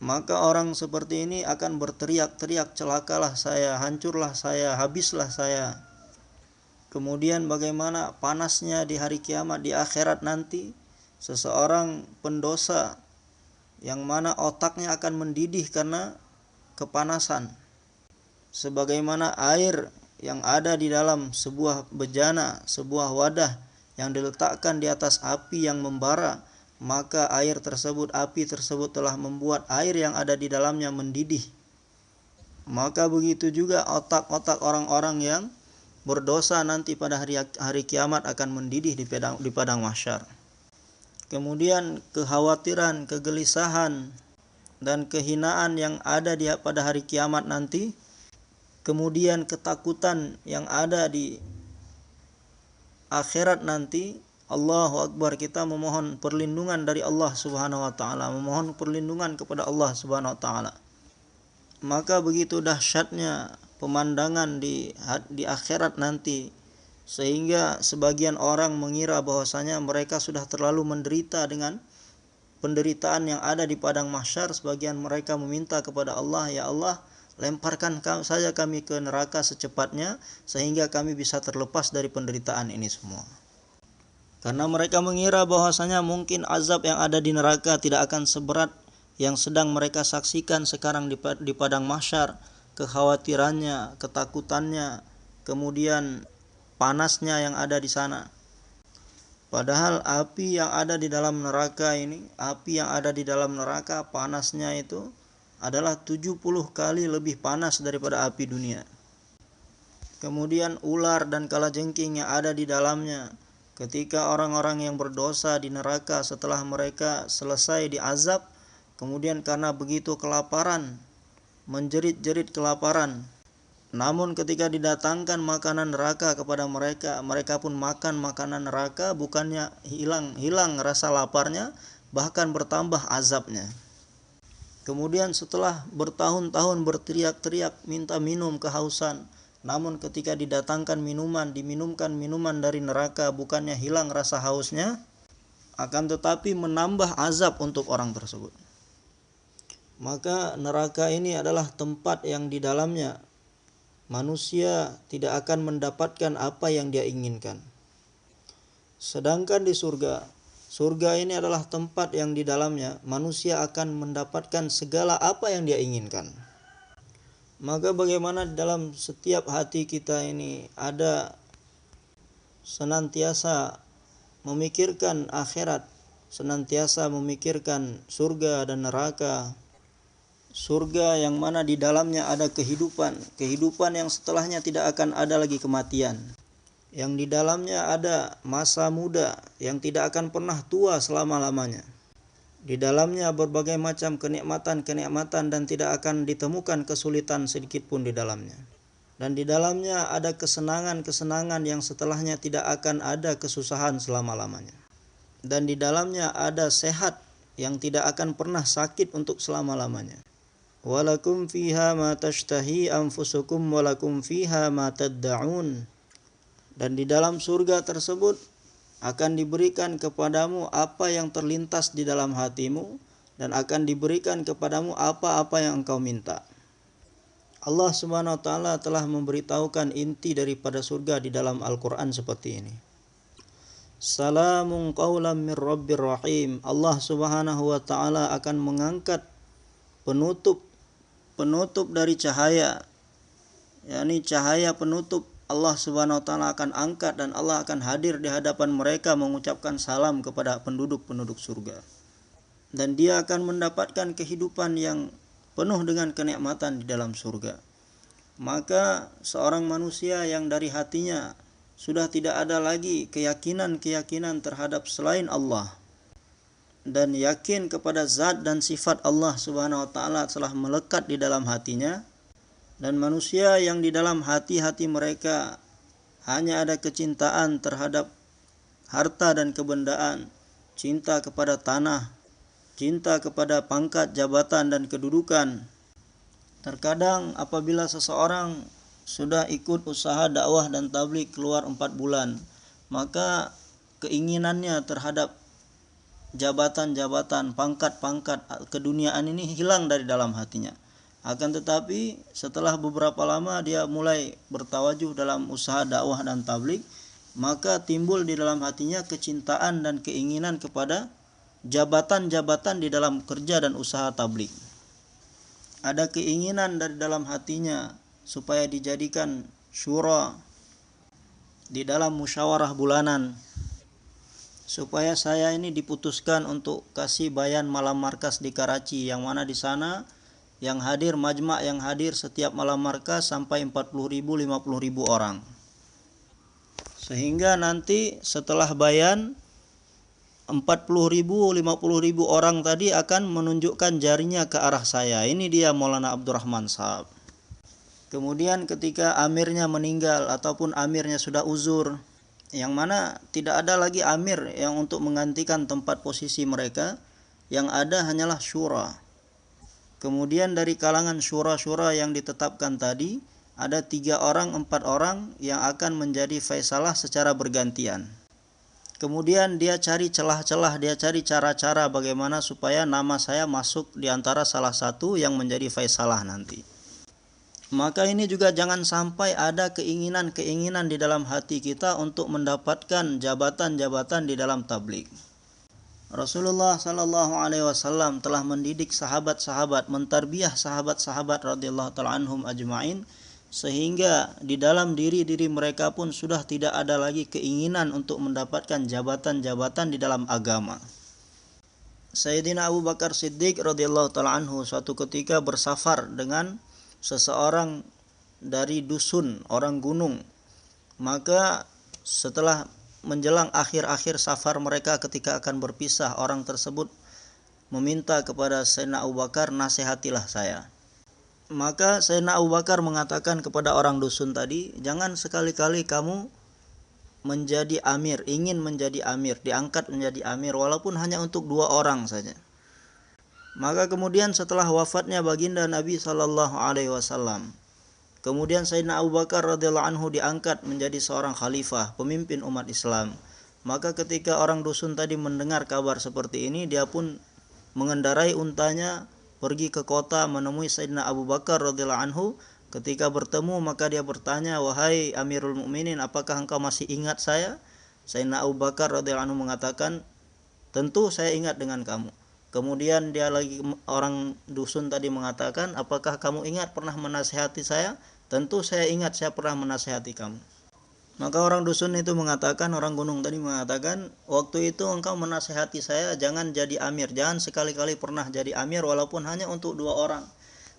maka orang seperti ini akan berteriak-teriak, celakalah saya, hancurlah saya, habislah saya. Kemudian bagaimana panasnya di hari kiamat, di akhirat nanti, seseorang pendosa yang mana otaknya akan mendidih karena kepanasan, sebagaimana air yang ada di dalam sebuah bejana, sebuah wadah yang diletakkan di atas api yang membara, maka api tersebut telah membuat air yang ada di dalamnya mendidih. Maka begitu juga otak-otak orang-orang yang berdosa nanti pada hari kiamat akan mendidih di padang mahsyar. Kemudian kekhawatiran, kegelisahan, dan kehinaan yang ada pada hari kiamat nanti, kemudian ketakutan yang ada di akhirat nanti. Allahu Akbar, kita memohon perlindungan dari Allah Subhanahu wa taala, memohon perlindungan kepada Allah Subhanahu wa taala. Maka begitu dahsyatnya pemandangan di akhirat nanti, sehingga sebagian orang mengira bahwasanya mereka sudah terlalu menderita dengan penderitaan yang ada di padang mahsyar. Sebagian mereka meminta kepada Allah, ya Allah, lemparkan saja kami ke neraka secepatnya sehingga kami bisa terlepas dari penderitaan ini semua. Karena mereka mengira bahwasanya mungkin azab yang ada di neraka tidak akan seberat yang sedang mereka saksikan sekarang di padang mahsyar. Kekhawatirannya, ketakutannya, kemudian panasnya yang ada di sana. Padahal api yang ada di dalam neraka panasnya itu adalah 70 kali lebih panas daripada api dunia. Kemudian ular dan kalajengking yang ada di dalamnya, ketika orang-orang yang berdosa di neraka setelah mereka selesai diazab, kemudian karena begitu kelaparan, menjerit-jerit kelaparan, namun ketika didatangkan makanan neraka kepada mereka, mereka pun makan makanan neraka, bukannya hilang rasa laparnya, bahkan bertambah azabnya. Kemudian setelah bertahun-tahun berteriak-teriak minta minum kehausan, namun ketika didatangkan diminumkan minuman dari neraka, bukannya hilang rasa hausnya, akan tetapi menambah azab untuk orang tersebut. Maka neraka ini adalah tempat yang di dalamnya manusia tidak akan mendapatkan apa yang dia inginkan. Sedangkan di surga ini adalah tempat yang di dalamnya manusia akan mendapatkan segala apa yang dia inginkan. Maka bagaimana dalam setiap hati kita ini ada senantiasa memikirkan akhirat, senantiasa memikirkan surga dan neraka. Surga yang mana di dalamnya ada kehidupan yang setelahnya tidak akan ada lagi kematian. Yang di dalamnya ada masa muda yang tidak akan pernah tua selama-lamanya. Di dalamnya berbagai macam kenikmatan dan tidak akan ditemukan kesulitan sedikit pun di dalamnya. Dan di dalamnya ada kesenangan yang setelahnya tidak akan ada kesusahan selama-lamanya. Dan di dalamnya ada sehat yang tidak akan pernah sakit untuk selama-lamanya. Walakum fiha ma tashtahi anfusukum walakum fiha ma tadda'un. Dan di dalam surga tersebut akan diberikan kepadamu apa yang terlintas di dalam hatimu, dan akan diberikan kepadamu apa-apa yang engkau minta. Allah Subhanahu wa taala telah memberitahukan inti daripada surga di dalam Al-Qur'an seperti ini. Salamun qaulam mir rabbir rahim. Allah Subhanahu wa taala akan mengangkat penutup dari cahaya yakni cahaya penutup Allah Subhanahu wa taala akan angkat dan Allah akan hadir di hadapan mereka mengucapkan salam kepada penduduk-penduduk surga. Dan dia akan mendapatkan kehidupan yang penuh dengan kenikmatan di dalam surga. Maka seorang manusia yang dari hatinya sudah tidak ada lagi keyakinan-keyakinan terhadap selain Allah dan yakin kepada zat dan sifat Allah Subhanahu wa taala telah melekat di dalam hatinya, dan manusia yang di dalam hati-hati mereka hanya ada kecintaan terhadap harta dan kebendaan, cinta kepada tanah, cinta kepada pangkat, jabatan, dan kedudukan. Terkadang apabila seseorang sudah ikut usaha dakwah dan tabligh keluar 4 bulan, maka keinginannya terhadap jabatan-jabatan, pangkat-pangkat keduniaan ini hilang dari dalam hatinya. Akan tetapi setelah beberapa lama dia mulai bertawajuh dalam usaha dakwah dan tabligh, maka timbul di dalam hatinya kecintaan dan keinginan kepada jabatan-jabatan di dalam kerja dan usaha tabligh. Ada keinginan dari dalam hatinya supaya dijadikan syura di dalam musyawarah bulanan, supaya saya ini diputuskan untuk kasih bayan malam markas di Karachi, yang mana di sana yang hadir, majma' yang hadir setiap malam markas sampai 40.000 50.000 orang. Sehingga nanti setelah bayan 40.000 50.000 orang tadi akan menunjukkan jarinya ke arah saya. Ini dia Maulana Abdurrahman Sahab. Kemudian ketika amirnya meninggal ataupun amirnya sudah uzur, yang mana tidak ada lagi amir yang untuk menggantikan tempat posisi mereka, yang ada hanyalah syura. Kemudian dari kalangan syura-syura yang ditetapkan tadi, ada 3 orang 4 orang yang akan menjadi faisalah secara bergantian. Kemudian dia cari celah-celah, dia cari cara-cara bagaimana supaya nama saya masuk di antara salah satu yang menjadi faisalah nanti. Maka ini juga jangan sampai ada keinginan-keinginan di dalam hati kita untuk mendapatkan jabatan-jabatan di dalam tabligh. Rasulullah sallallahu alaihi wasallam telah mendidik sahabat-sahabat, mentarbiyah sahabat-sahabat radhiyallahu taala anhum ajmain, sehingga di dalam diri-diri mereka pun sudah tidak ada lagi keinginan untuk mendapatkan jabatan-jabatan di dalam agama. Sayyidina Abu Bakar Siddiq radhiyallahu taala anhu suatu ketika bersafar dengan seseorang dari dusun, orang gunung. Maka setelah menjelang akhir-akhir safar mereka ketika akan berpisah, orang tersebut meminta kepada Sayyidina Abu Bakar, nasihatilah saya. Maka Sayyidina Abu Bakar mengatakan kepada orang dusun tadi, jangan sekali-kali kamu menjadi amir, ingin menjadi amir, diangkat menjadi amir walaupun hanya untuk 2 orang saja. Maka kemudian setelah wafatnya baginda Nabi sallallahu alaihi wasallam, kemudian Sayyidina Abu Bakar radhiyallahu anhu diangkat menjadi seorang khalifah, pemimpin umat Islam. Maka ketika orang dusun tadi mendengar kabar seperti ini, dia pun mengendarai untanya pergi ke kota menemui Sayyidina Abu Bakar radhiyallahu anhu. Ketika bertemu maka dia bertanya, wahai Amirul Mukminin, apakah engkau masih ingat saya? Sayyidina Abu Bakar radhiyallahu anhu mengatakan, tentu saya ingat dengan kamu. Kemudian orang dusun tadi mengatakan, apakah kamu ingat pernah menasihati saya? Tentu saya ingat, saya pernah menasihati kamu. Maka orang dusun itu mengatakan, orang gunung tadi mengatakan, waktu itu engkau menasihati saya jangan jadi amir, jangan sekali-kali pernah jadi amir walaupun hanya untuk 2 orang.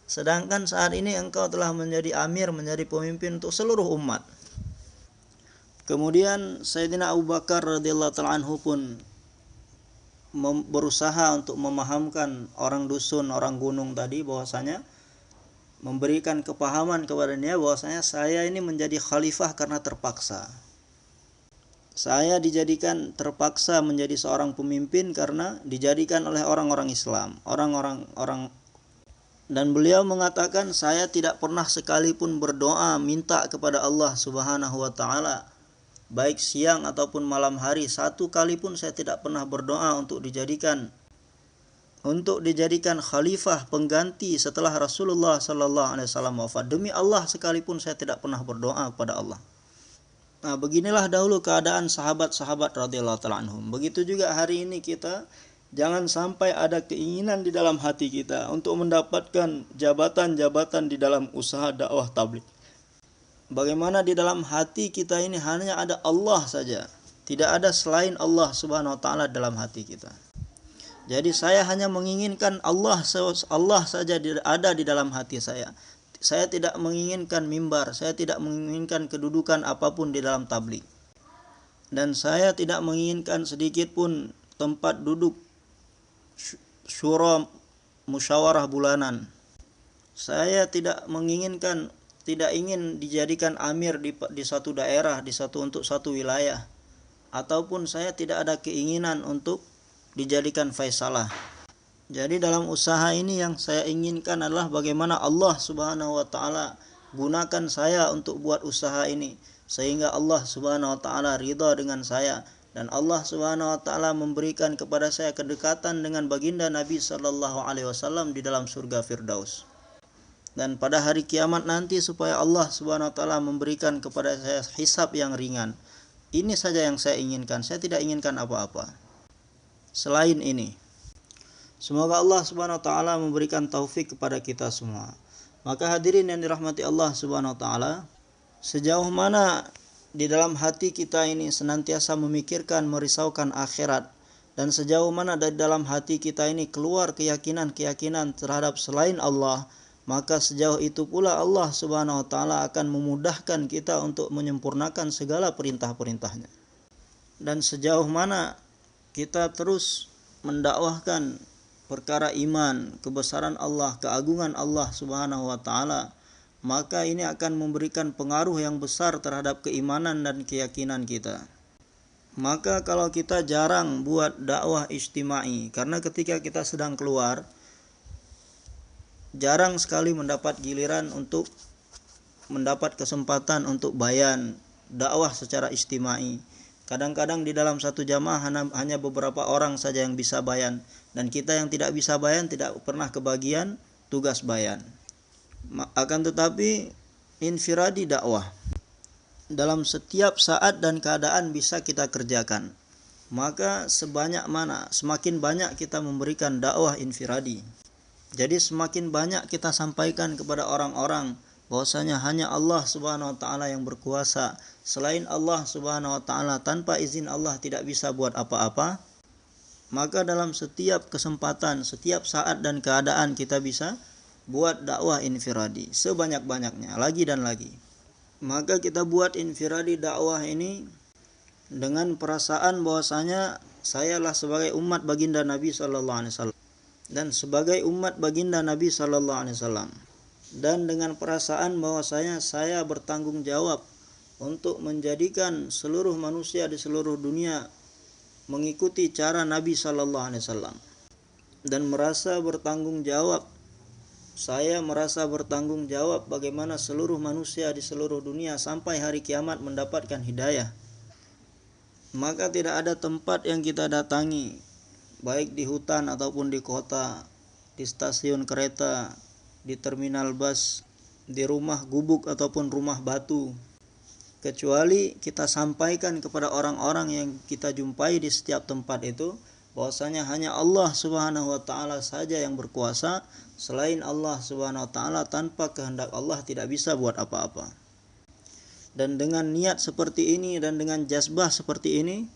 Sedangkan saat ini engkau telah menjadi amir, menjadi pemimpin untuk seluruh umat. Kemudian Sayyidina Abu Bakar radhiyallahu ta'ala anhu pun berusaha untuk memahamkan orang dusun, orang gunung tadi, bahwasanya memberikan kepahaman kepadanya bahwasanya saya ini menjadi khalifah karena terpaksa. Saya dijadikan terpaksa menjadi seorang pemimpin karena dijadikan oleh orang-orang Islam, orang dan beliau mengatakan, saya tidak pernah sekalipun berdoa minta kepada Allah Subhanahu wa taala, baik siang ataupun malam hari, 1 kali pun saya tidak pernah berdoa untuk dijadikan khalifah pengganti setelah Rasulullah sallallahu alaihi wasallam wafat. Demi Allah sekalipun saya tidak pernah berdoa kepada Allah. Nah, beginilah dahulu keadaan sahabat-sahabat radhiyallahu taala anhum. Begitu juga hari ini kita jangan sampai ada keinginan di dalam hati kita untuk mendapatkan jabatan-jabatan di dalam usaha dakwah tabligh. bagaimana di dalam hati kita ini hanya ada Allah saja, tidak ada selain Allah Subhanahu wa taala dalam hati kita. Jadi saya hanya menginginkan Allah saja ada di dalam hati saya. Saya tidak menginginkan mimbar, saya tidak menginginkan kedudukan apapun di dalam tabligh. Dan saya tidak menginginkan sedikit pun tempat duduk syura musyawarah bulanan. Saya tidak ingin dijadikan amir di satu daerah, untuk satu wilayah, ataupun saya tidak ada keinginan untuk dijadikan faisalah. Jadi dalam usaha ini yang saya inginkan adalah bagaimana Allah Subhanahu wa taala gunakan saya untuk buat usaha ini, sehingga Allah Subhanahu wa taala ridha dengan saya, dan Allah Subhanahu wa taala memberikan kepada saya kedekatan dengan baginda Nabi sallallahu alaihi wasallam di dalam surga Firdaus. Dan pada hari kiamat nanti supaya Allah Subhanahu wa taala memberikan kepada saya hisab yang ringan. Ini saja yang saya inginkan. Saya tidak inginkan apa-apa selain ini. Semoga Allah Subhanahu wa taala memberikan taufik kepada kita semua. Maka hadirin yang dirahmati Allah Subhanahu wa taala, sejauh mana di dalam hati kita ini senantiasa memikirkan, merisaukan akhirat, dan sejauh mana dari dalam hati kita ini keluar keyakinan-keyakinan terhadap selain Allah, maka sejauh itu pula Allah Subhanahu wa taala akan memudahkan kita untuk menyempurnakan segala perintah-perintahnya. Dan sejauh mana kita terus mendakwahkan perkara iman, kebesaran Allah, keagungan Allah Subhanahu wa taala, maka ini akan memberikan pengaruh yang besar terhadap keimanan dan keyakinan kita. Maka kalau kita jarang buat dakwah ijtimai, karena ketika kita sedang keluar jarang sekali mendapat giliran untuk mendapat kesempatan untuk bayan dakwah secara ijtimai. Kadang-kadang di dalam satu jamaah hanya beberapa orang saja yang bisa bayan, dan kita yang tidak bisa bayan tidak pernah kebagian tugas bayan. Akan tetapi infiradi dakwah dalam setiap saat dan keadaan bisa kita kerjakan. Maka semakin banyak kita memberikan dakwah infiradi. Jadi semakin banyak kita sampaikan kepada orang-orang bahwasanya hanya Allah Subhanahu wa taala yang berkuasa. Selain Allah Subhanahu wa taala, tanpa izin Allah tidak bisa buat apa-apa. Maka dalam setiap kesempatan, setiap saat dan keadaan kita bisa buat dakwah infiradi sebanyak-banyaknya, lagi dan lagi. Maka kita buat infiradi dakwah ini dengan perasaan bahwasanya sayalah sebagai umat baginda Nabi sallallahu alaihi wasallam dan sebagai umat baginda Nabi sallallahu alaihi wasallam, dan dengan perasaan bahwasanya saya bertanggung jawab untuk menjadikan seluruh manusia di seluruh dunia mengikuti cara Nabi sallallahu alaihi wasallam, dan saya merasa bertanggung jawab bagaimana seluruh manusia di seluruh dunia sampai hari kiamat mendapatkan hidayah. Maka tidak ada tempat yang kita datangi, baik di hutan ataupun di kota, di stasiun kereta, di terminal bus, di rumah gubuk ataupun rumah batu, kecuali kita sampaikan kepada orang-orang yang kita jumpai di setiap tempat itu bahwasanya hanya Allah Subhanahu wa taala saja yang berkuasa. Selain Allah Subhanahu wa taala, tanpa kehendak Allah tidak bisa buat apa-apa. Dan dengan niat seperti ini dan dengan jazbah seperti ini,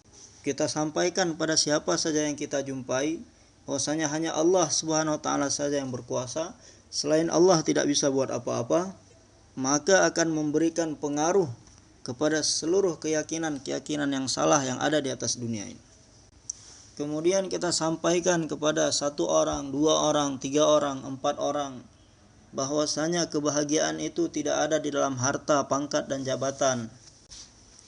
kita sampaikan pada siapa saja yang kita jumpai bahwasanya hanya Allah Subhanahu wa taala saja yang berkuasa. Selain Allah tidak bisa buat apa-apa. Maka akan memberikan pengaruh kepada seluruh keyakinan-keyakinan yang salah yang ada di atas dunia ini. Kemudian kita sampaikan kepada 1 orang, 2 orang, 3 orang, 4 orang bahwasanya kebahagiaan itu tidak ada di dalam harta, pangkat dan jabatan.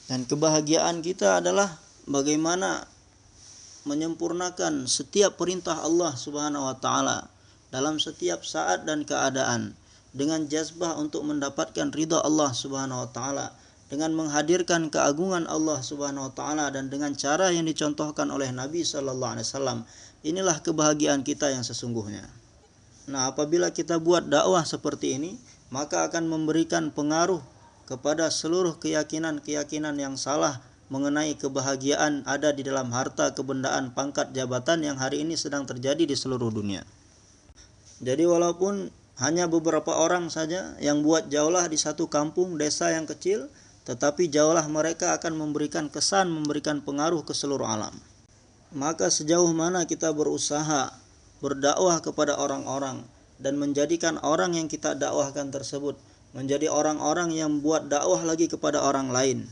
Dan kebahagiaan kita adalah bagaimana menyempurnakan setiap perintah Allah Subhanahu wa taala dalam setiap saat dan keadaan dengan jazbah untuk mendapatkan ridha Allah Subhanahu wa taala, dengan menghadirkan keagungan Allah Subhanahu wa taala dan dengan cara yang dicontohkan oleh Nabi sallallahu alaihi wasallam. Inilah kebahagiaan kita yang sesungguhnya. Nah, apabila kita buat dakwah seperti ini, maka akan memberikan pengaruh kepada seluruh keyakinan-keyakinan yang salah mengenai kebahagiaan ada di dalam harta, kebendaan, pangkat, jabatan yang hari ini sedang terjadi di seluruh dunia. Jadi walaupun hanya beberapa orang saja yang buat jaulah di satu kampung desa yang kecil, tetapi jaulah mereka akan memberikan kesan, memberikan pengaruh ke seluruh alam. Maka sejauh mana kita berusaha berdakwah kepada orang-orang dan menjadikan orang yang kita dakwahkan tersebut menjadi orang-orang yang buat dakwah lagi kepada orang lain,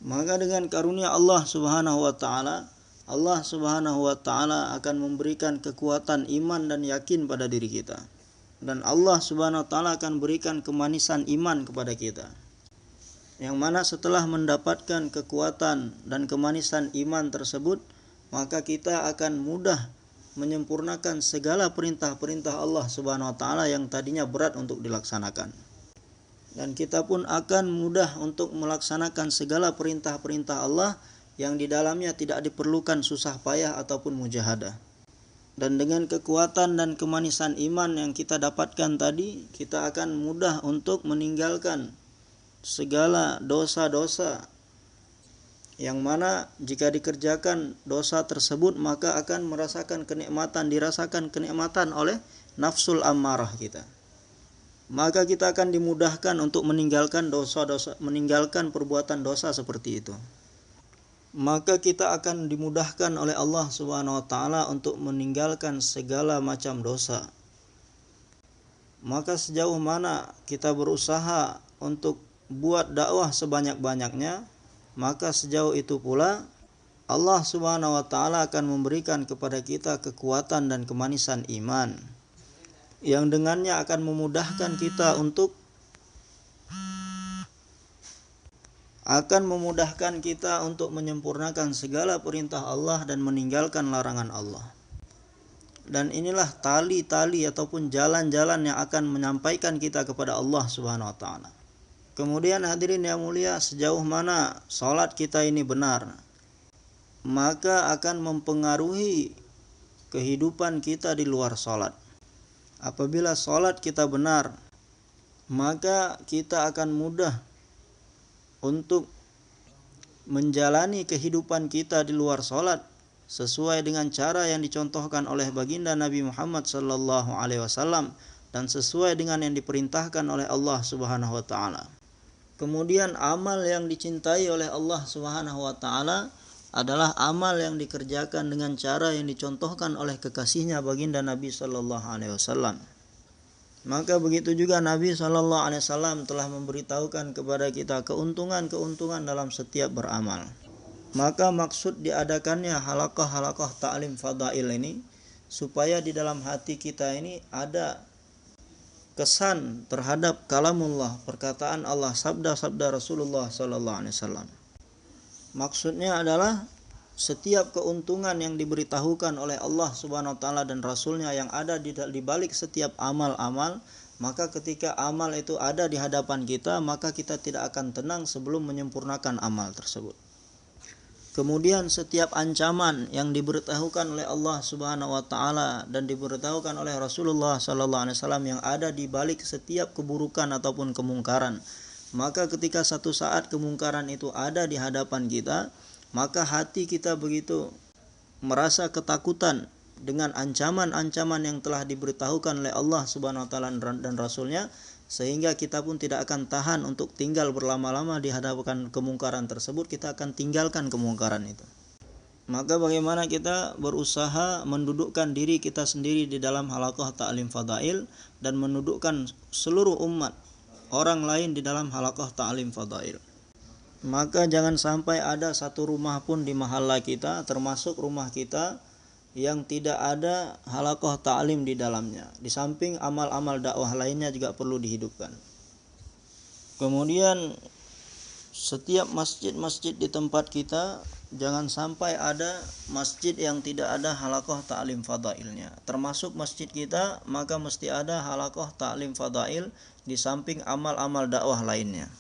maka dengan karunia Allah Subhanahu wa taala, Allah Subhanahu wa taala akan memberikan kekuatan iman dan yakin pada diri kita. Dan Allah Subhanahu wa taala akan berikan kemanisan iman kepada kita. Yang mana setelah mendapatkan kekuatan dan kemanisan iman tersebut, maka kita akan mudah menyempurnakan segala perintah-perintah Allah Subhanahu wa taala yang tadinya berat untuk dilaksanakan. Dan kita pun akan mudah untuk melaksanakan segala perintah-perintah Allah yang di dalamnya tidak diperlukan susah payah ataupun mujahadah. Dan dengan kekuatan dan kemanisan iman yang kita dapatkan tadi, kita akan mudah untuk meninggalkan segala dosa-dosa yang mana jika dikerjakan dosa tersebut maka akan dirasakan kenikmatan oleh nafsul ammarah kita. Maka kita akan dimudahkan untuk meninggalkan dosa-dosa, meninggalkan perbuatan dosa seperti itu. Maka kita akan dimudahkan oleh Allah Subhanahu wa taala untuk meninggalkan segala macam dosa. Maka sejauh mana kita berusaha untuk buat dakwah sebanyak-banyaknya, maka sejauh itu pula Allah Subhanahu wa taala akan memberikan kepada kita kekuatan dan kemanisan iman, yang dengannya akan memudahkan kita untuk menyempurnakan segala perintah Allah dan meninggalkan larangan Allah. Dan inilah tali-tali ataupun jalan-jalan yang akan menyampaikan kita kepada Allah Subhanahu wa taala. Kemudian hadirin yang mulia, sejauh mana salat kita ini benar, maka akan mempengaruhi kehidupan kita di luar salat. Apabila salat kita benar, maka kita akan mudah untuk menjalani kehidupan kita di luar salat sesuai dengan cara yang dicontohkan oleh baginda Nabi Muhammad sallallahu alaihi wasallam dan sesuai dengan yang diperintahkan oleh Allah Subhanahu wa taala. Kemudian amal yang dicintai oleh Allah Subhanahu wa taala adalah amal yang dikerjakan dengan cara yang dicontohkan oleh kekasihnya baginda Nabi sallallahu alaihi wasallam. Maka begitu juga Nabi sallallahu alaihi wasallam telah memberitahukan kepada kita keuntungan-keuntungan dalam setiap beramal. Maka maksud diadakannya halaqah-halaqah ta'lim fadail ini supaya di dalam hati kita ini ada kesan terhadap kalamullah, perkataan Allah, sabda-sabda Rasulullah sallallahu alaihi wasallam. Maksudnya adalah setiap keuntungan yang diberitahukan oleh Allah Subhanahu wa taala dan Rasulnya yang ada di balik setiap amal-amal, maka ketika amal itu ada di hadapan kita, maka kita tidak akan tenang sebelum menyempurnakan amal tersebut. Kemudian setiap ancaman yang diberitahukan oleh Allah Subhanahu wa taala dan diberitahukan oleh Rasulullah sallallahu alaihi wasallam yang ada di balik setiap keburukan ataupun kemungkaran, maka ketika satu saat kemungkaran itu ada di hadapan kita, maka hati kita begitu merasa ketakutan dengan ancaman-ancaman yang telah diberitahukan oleh Allah Subhanahu wa taala dan Rasulnya, sehingga kita pun tidak akan tahan untuk tinggal berlama-lama di hadapan kemungkaran tersebut, kita akan tinggalkan kemungkaran itu. Maka bagaimana kita berusaha mendudukkan diri kita sendiri di dalam halaqah ta'lim fadail dan mendudukkan seluruh umat orang lain di dalam halaqah ta'lim fadail. Maka jangan sampai ada satu rumah pun di mahalla kita, termasuk rumah kita, yang tidak ada halaqah ta'lim di dalamnya. Di samping amal-amal dakwah lainnya juga perlu dihidupkan. Kemudian setiap masjid-masjid di tempat kita, jangan sampai ada masjid yang tidak ada halaqah ta'lim fadailnya. Termasuk masjid kita, maka mesti ada halaqah ta'lim fadail di samping amal-amal dakwah lainnya.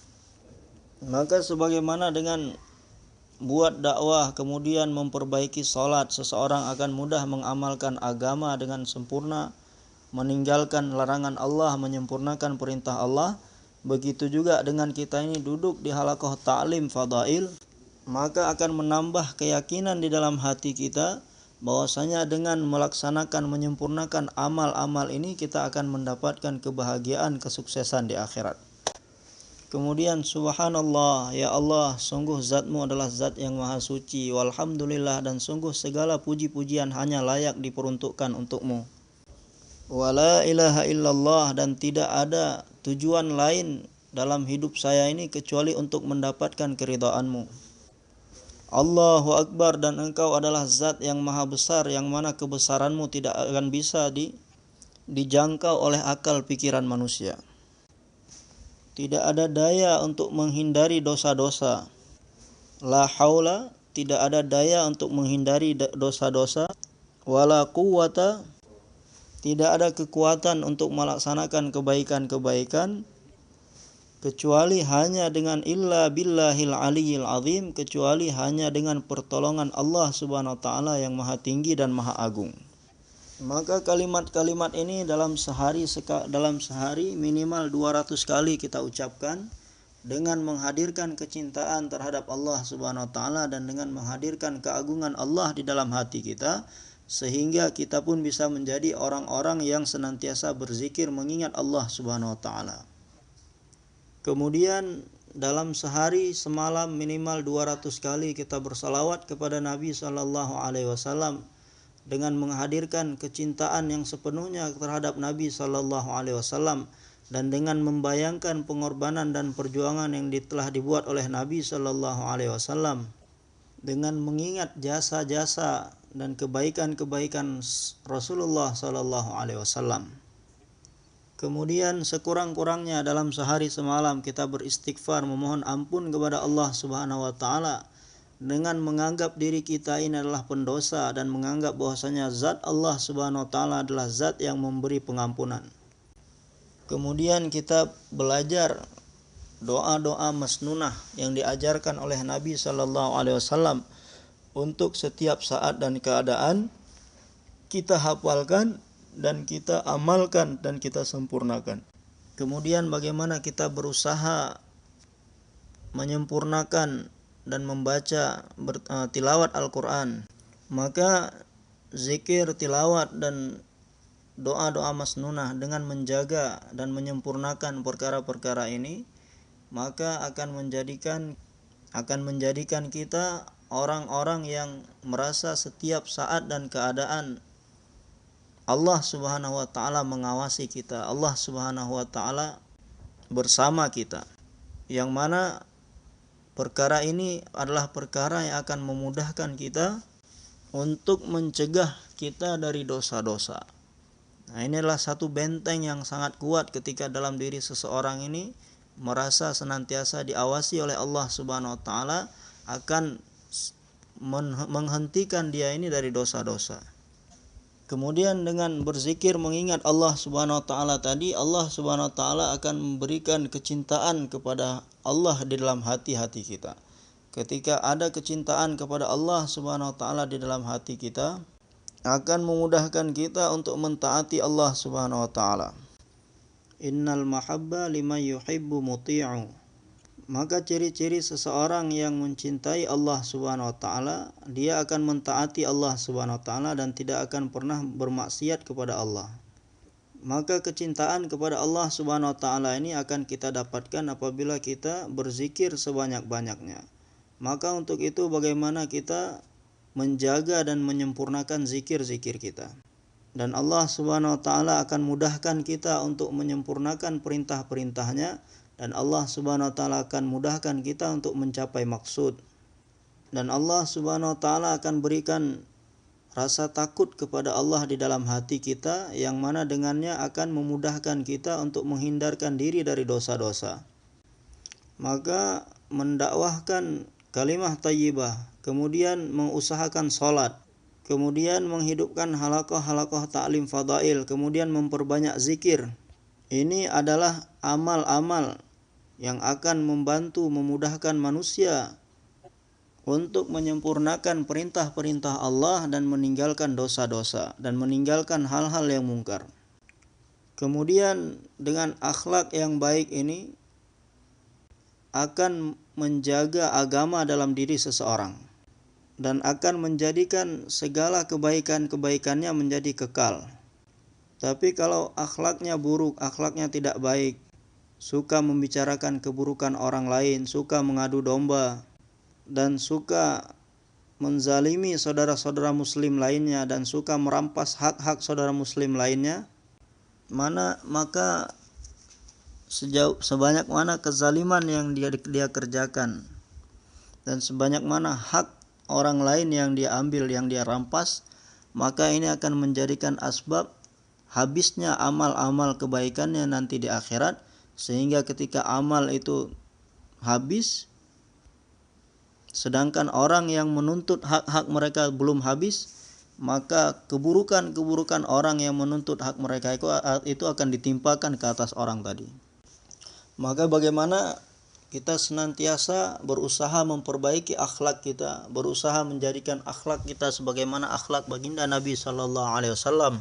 Maka sebagaimana dengan buat dakwah kemudian memperbaiki salat, seseorang akan mudah mengamalkan agama dengan sempurna, meninggalkan larangan Allah, menyempurnakan perintah Allah. Begitu juga dengan kita ini duduk di halaqah ta'lim fadail, maka akan menambah keyakinan di dalam hati kita bahwasanya dengan melaksanakan menyempurnakan amal-amal ini kita akan mendapatkan kebahagiaan, kesuksesan di akhirat. Kemudian subhanallah, ya Allah, sungguh zatmu adalah zat yang maha suci, walhamdulillah, dan sungguh segala puji-pujian hanya layak diperuntukkan untukmu. Wala ilaha illallah, dan tidak ada tujuan lain dalam hidup saya ini kecuali untuk mendapatkan keridhaanmu. Allahu Akbar, dan engkau adalah zat yang maha besar, yang mana kebesaranmu tidak akan bisa dijangkau oleh akal pikiran manusia. Tidak ada daya untuk menghindari dosa-dosa. La haula, tidak ada daya untuk menghindari dosa-dosa. Wala quwwata, tidak ada kekuatan untuk melaksanakan kebaikan-kebaikan kecuali hanya dengan illa billahil aliyil azim, kecuali hanya dengan pertolongan Allah Subhanahu wa taala yang maha tinggi dan maha agung. Maka kalimat-kalimat ini dalam sehari minimal 200 kali kita ucapkan dengan menghadirkan kecintaan terhadap Allah Subhanahu wa taala dan dengan menghadirkan keagungan Allah di dalam hati kita, sehingga kita pun bisa menjadi orang-orang yang senantiasa berzikir mengingat Allah Subhanahu wa taala. Kemudian dalam sehari semalam minimal 200 kali kita bersalawat kepada Nabi sallallahu alaihi wasallam dengan menghadirkan kecintaan yang sepenuhnya terhadap Nabi sallallahu alaihi wasallam dan dengan membayangkan pengorbanan dan perjuangan yang telah dibuat oleh Nabi sallallahu alaihi wasallam, dengan mengingat jasa-jasa dan kebaikan-kebaikan Rasulullah sallallahu alaihi wasallam. Kemudian sekurang-kurangnya dalam sehari semalam kita beristighfar, memohon ampun kepada Allah Subhanahu wa taala dengan menganggap diri kita ini adalah pendosa dan menganggap bahwasanya zat Allah Subhanahu wa taala adalah zat yang memberi pengampunan. Kemudian kita belajar doa-doa masnunah yang diajarkan oleh Nabi sallallahu alaihi wasallam untuk setiap saat dan keadaan kita hafalkan dan kita amalkan dan kita sempurnakan. Kemudian bagaimana kita berusaha menyempurnakan dan membaca tilawat Al-Quran. Maka zikir, tilawat, dan doa-doa masnunah dengan menjaga dan menyempurnakan perkara-perkara ini, maka akan menjadikan kita orang-orang yang merasa setiap saat dan keadaan Allah Subhanahu wa taala mengawasi kita, Allah Subhanahu wa taala bersama kita. Yang mana perkara ini adalah perkara yang akan memudahkan kita untuk mencegah kita dari dosa-dosa. Nah, ini adalah satu benteng yang sangat kuat ketika dalam diri seseorang ini merasa senantiasa diawasi oleh Allah Subhanahu wa taala, akan menghentikan dia ini dari dosa-dosa. Kemudian dengan berzikir mengingat Allah Subhanahu wa taala tadi, Allah Subhanahu wa taala akan memberikan kecintaan kepada Allah di dalam hati-hati kita. Ketika ada kecintaan kepada Allah Subhanahu wa taala di dalam hati kita, akan memudahkan kita untuk mentaati Allah Subhanahu wa taala. Innal mahabba liman yuhibbu muti'u. Maka ciri-ciri seseorang yang mencintai Allah Subhanahu wa taala, dia akan mentaati Allah Subhanahu wa taala dan tidak akan pernah bermaksiat kepada Allah. Maka kecintaan kepada Allah Subhanahu wa taala ini akan kita dapatkan apabila kita berzikir sebanyak-banyaknya. Maka untuk itu bagaimana kita menjaga dan menyempurnakan zikir-zikir kita. Dan Allah Subhanahu wa taala akan mudahkan kita untuk menyempurnakan perintah-perintahnya, dan Allah Subhanahu wa taala akan mudahkan kita untuk mencapai maksud. Dan Allah Subhanahu wa taala akan berikan rasa takut kepada Allah di dalam hati kita, yang mana dengannya akan memudahkan kita untuk menghindarkan diri dari dosa-dosa. Maka mendakwahkan kalimah thayyibah, kemudian mengusahakan salat, kemudian menghidupkan halaqah-halaqah ta'lim fadail, kemudian memperbanyak zikir. Ini adalah amal-amal yang akan membantu memudahkan manusia untuk menyempurnakan perintah-perintah Allah dan meninggalkan dosa-dosa dan meninggalkan hal-hal yang mungkar. Kemudian dengan akhlak yang baik ini akan menjaga agama dalam diri seseorang. dan akan menjadikan segala kebaikan-kebaikannya menjadi kekal. Tapi kalau akhlaknya buruk, akhlaknya tidak baik, suka membicarakan keburukan orang lain, suka mengadu domba, dan suka menzalimi saudara-saudara muslim lainnya, dan suka merampas hak-hak saudara muslim lainnya, maka sebanyak mana kezaliman yang dia kerjakan, dan sebanyak mana hak orang lain yang dia ambil, yang dia rampas, maka ini akan menjadikan asbab habisnya amal-amal kebaikannya nanti di akhirat, sehingga ketika amal itu habis, sedangkan orang yang menuntut hak-hak mereka belum habis, maka keburukan-keburukan orang yang menuntut hak mereka itu akan ditimpakan ke atas orang tadi. Maka bagaimana kita senantiasa berusaha memperbaiki akhlak kita, berusaha menjadikan akhlak kita sebagaimana akhlak baginda Nabi sallallahu alaihi wasallam.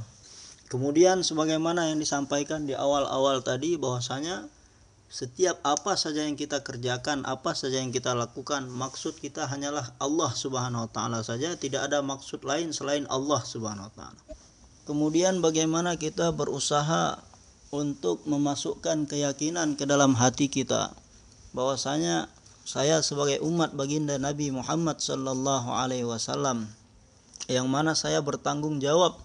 Kemudian sebagaimana yang disampaikan di awal-awal tadi, bahwasanya setiap apa saja yang kita kerjakan, apa saja yang kita lakukan, maksud kita hanyalah Allah Subhanahu wa taala saja, tidak ada maksud lain selain Allah Subhanahu wa taala. Kemudian bagaimana kita berusaha untuk memasukkan keyakinan ke dalam hati kita, bahwasanya saya sebagai umat baginda Nabi Muhammad sallallahu alaihi wasallam, yang mana saya bertanggung jawab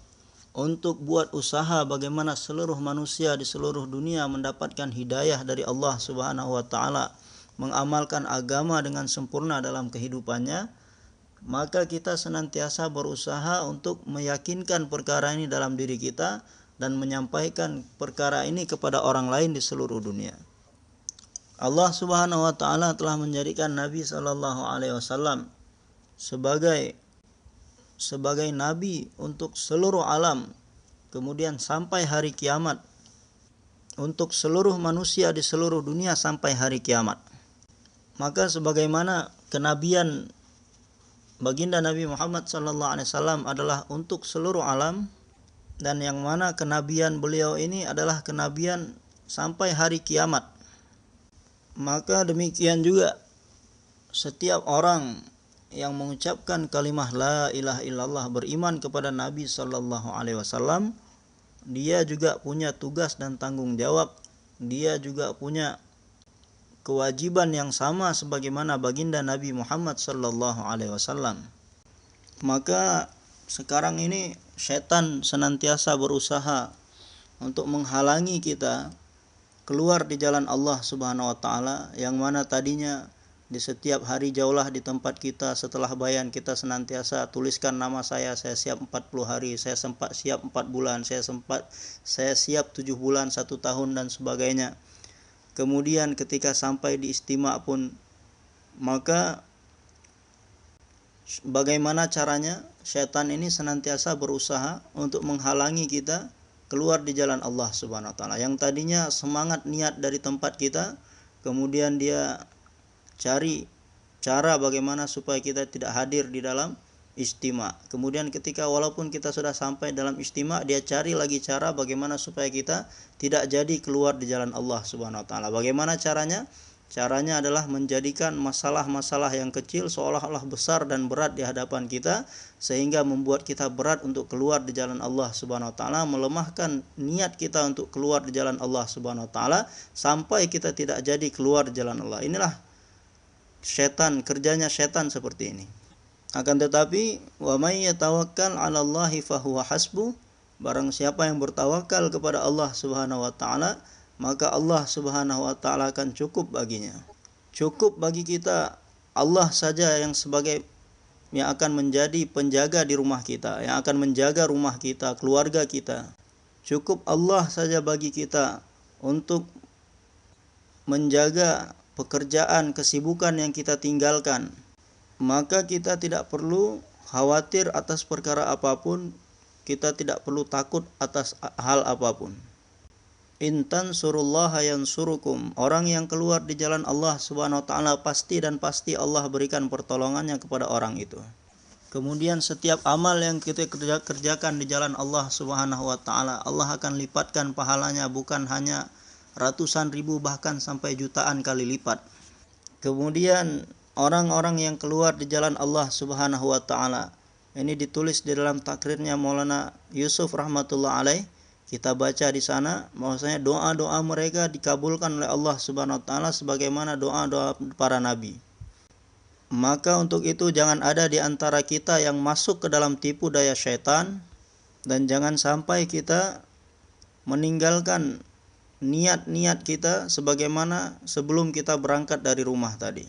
untuk buat usaha bagaimana seluruh manusia di seluruh dunia mendapatkan hidayah dari Allah Subhanahu wa taala, mengamalkan agama dengan sempurna dalam kehidupannya, maka kita senantiasa berusaha untuk meyakinkan perkara ini dalam diri kita dan menyampaikan perkara ini kepada orang lain di seluruh dunia. Allah Subhanahu wa taala telah menjadikan Nabi sallallahu alaihi wasallam sebagai nabi untuk seluruh alam, kemudian sampai hari kiamat, untuk seluruh manusia di seluruh dunia sampai hari kiamat. Maka sebagaimana kenabian baginda Nabi Muhammad sallallahu alaihi wasallam adalah untuk seluruh alam, dan yang mana kenabian beliau ini adalah kenabian sampai hari kiamat, maka demikian juga setiap orang yang mengucapkan kalimah la ilaha illallah, beriman kepada Nabi sallallahu alaihi wasallam, dia juga punya tugas dan tanggung jawab, dia juga punya kewajiban yang sama sebagaimana baginda Nabi Muhammad sallallahu alaihi wasallam. Maka sekarang ini setan senantiasa berusaha untuk menghalangi kita keluar di jalan Allah Subhanahu wa taala, yang mana tadinya di setiap hari jauhlah di tempat kita setelah bayan kita senantiasa tuliskan nama saya siap 40 hari, saya siap 4 bulan, saya siap 7 bulan, 1 tahun dan sebagainya. Kemudian ketika sampai di istima pun, maka bagaimana caranya? Syaitan ini senantiasa berusaha untuk menghalangi kita keluar di jalan Allah Subhanahu wa taala. Yang tadinya semangat niat dari tempat kita, kemudian dia cari cara bagaimana supaya kita tidak hadir di dalam istima. Kemudian ketika walaupun kita sudah sampai dalam istima, dia cari lagi cara bagaimana supaya kita tidak jadi keluar di jalan Allah Subhanahu wa taala. Bagaimana caranya? Caranya adalah menjadikan masalah-masalah yang kecil seolah-olah besar dan berat di hadapan kita, sehingga membuat kita berat untuk keluar di jalan Allah Subhanahu wa taala, melemahkan niat kita untuk keluar di jalan Allah Subhanahu wa taala sampai kita tidak jadi keluar di jalan Allah. Inilah setan, kerjanya setan seperti ini. Akan tetapi wa may yatawakkal 'alallahi fahuwa hasbuh, barang siapa yang bertawakal kepada Allah Subhanahu wa taala, maka Allah Subhanahu wa taala akan cukup baginya. Cukup bagi kita Allah saja yang akan menjadi penjaga di rumah kita, yang akan menjaga rumah kita, keluarga kita. Cukup Allah saja bagi kita untuk menjaga pekerjaan, kesibukan yang kita tinggalkan. Maka kita tidak perlu khawatir atas perkara apapun, kita tidak perlu takut atas hal apapun. In tansurullaha yansurukum, orang yang keluar di jalan Allah Subhanahu wa taala pasti Allah berikan pertolongannya kepada orang itu. Kemudian setiap amal yang kita kerjakan di jalan Allah Subhanahu wa taala, Allah akan lipatkan pahalanya, bukan hanya ratusan ribu bahkan sampai jutaan kali lipat. Kemudian orang-orang yang keluar di jalan Allah Subhanahu wa taala. Ini ditulis di dalam takrirnya Maulana Yusuf rahmatullah alaih. Kita baca di sana bahwasanya doa-doa mereka dikabulkan oleh Allah Subhanahu wa taala sebagaimana doa-doa para nabi. Maka untuk itu jangan ada di antara kita yang masuk ke dalam tipu daya syaitan, dan jangan sampai kita meninggalkan niat-niat kita sebagaimana sebelum kita berangkat dari rumah tadi.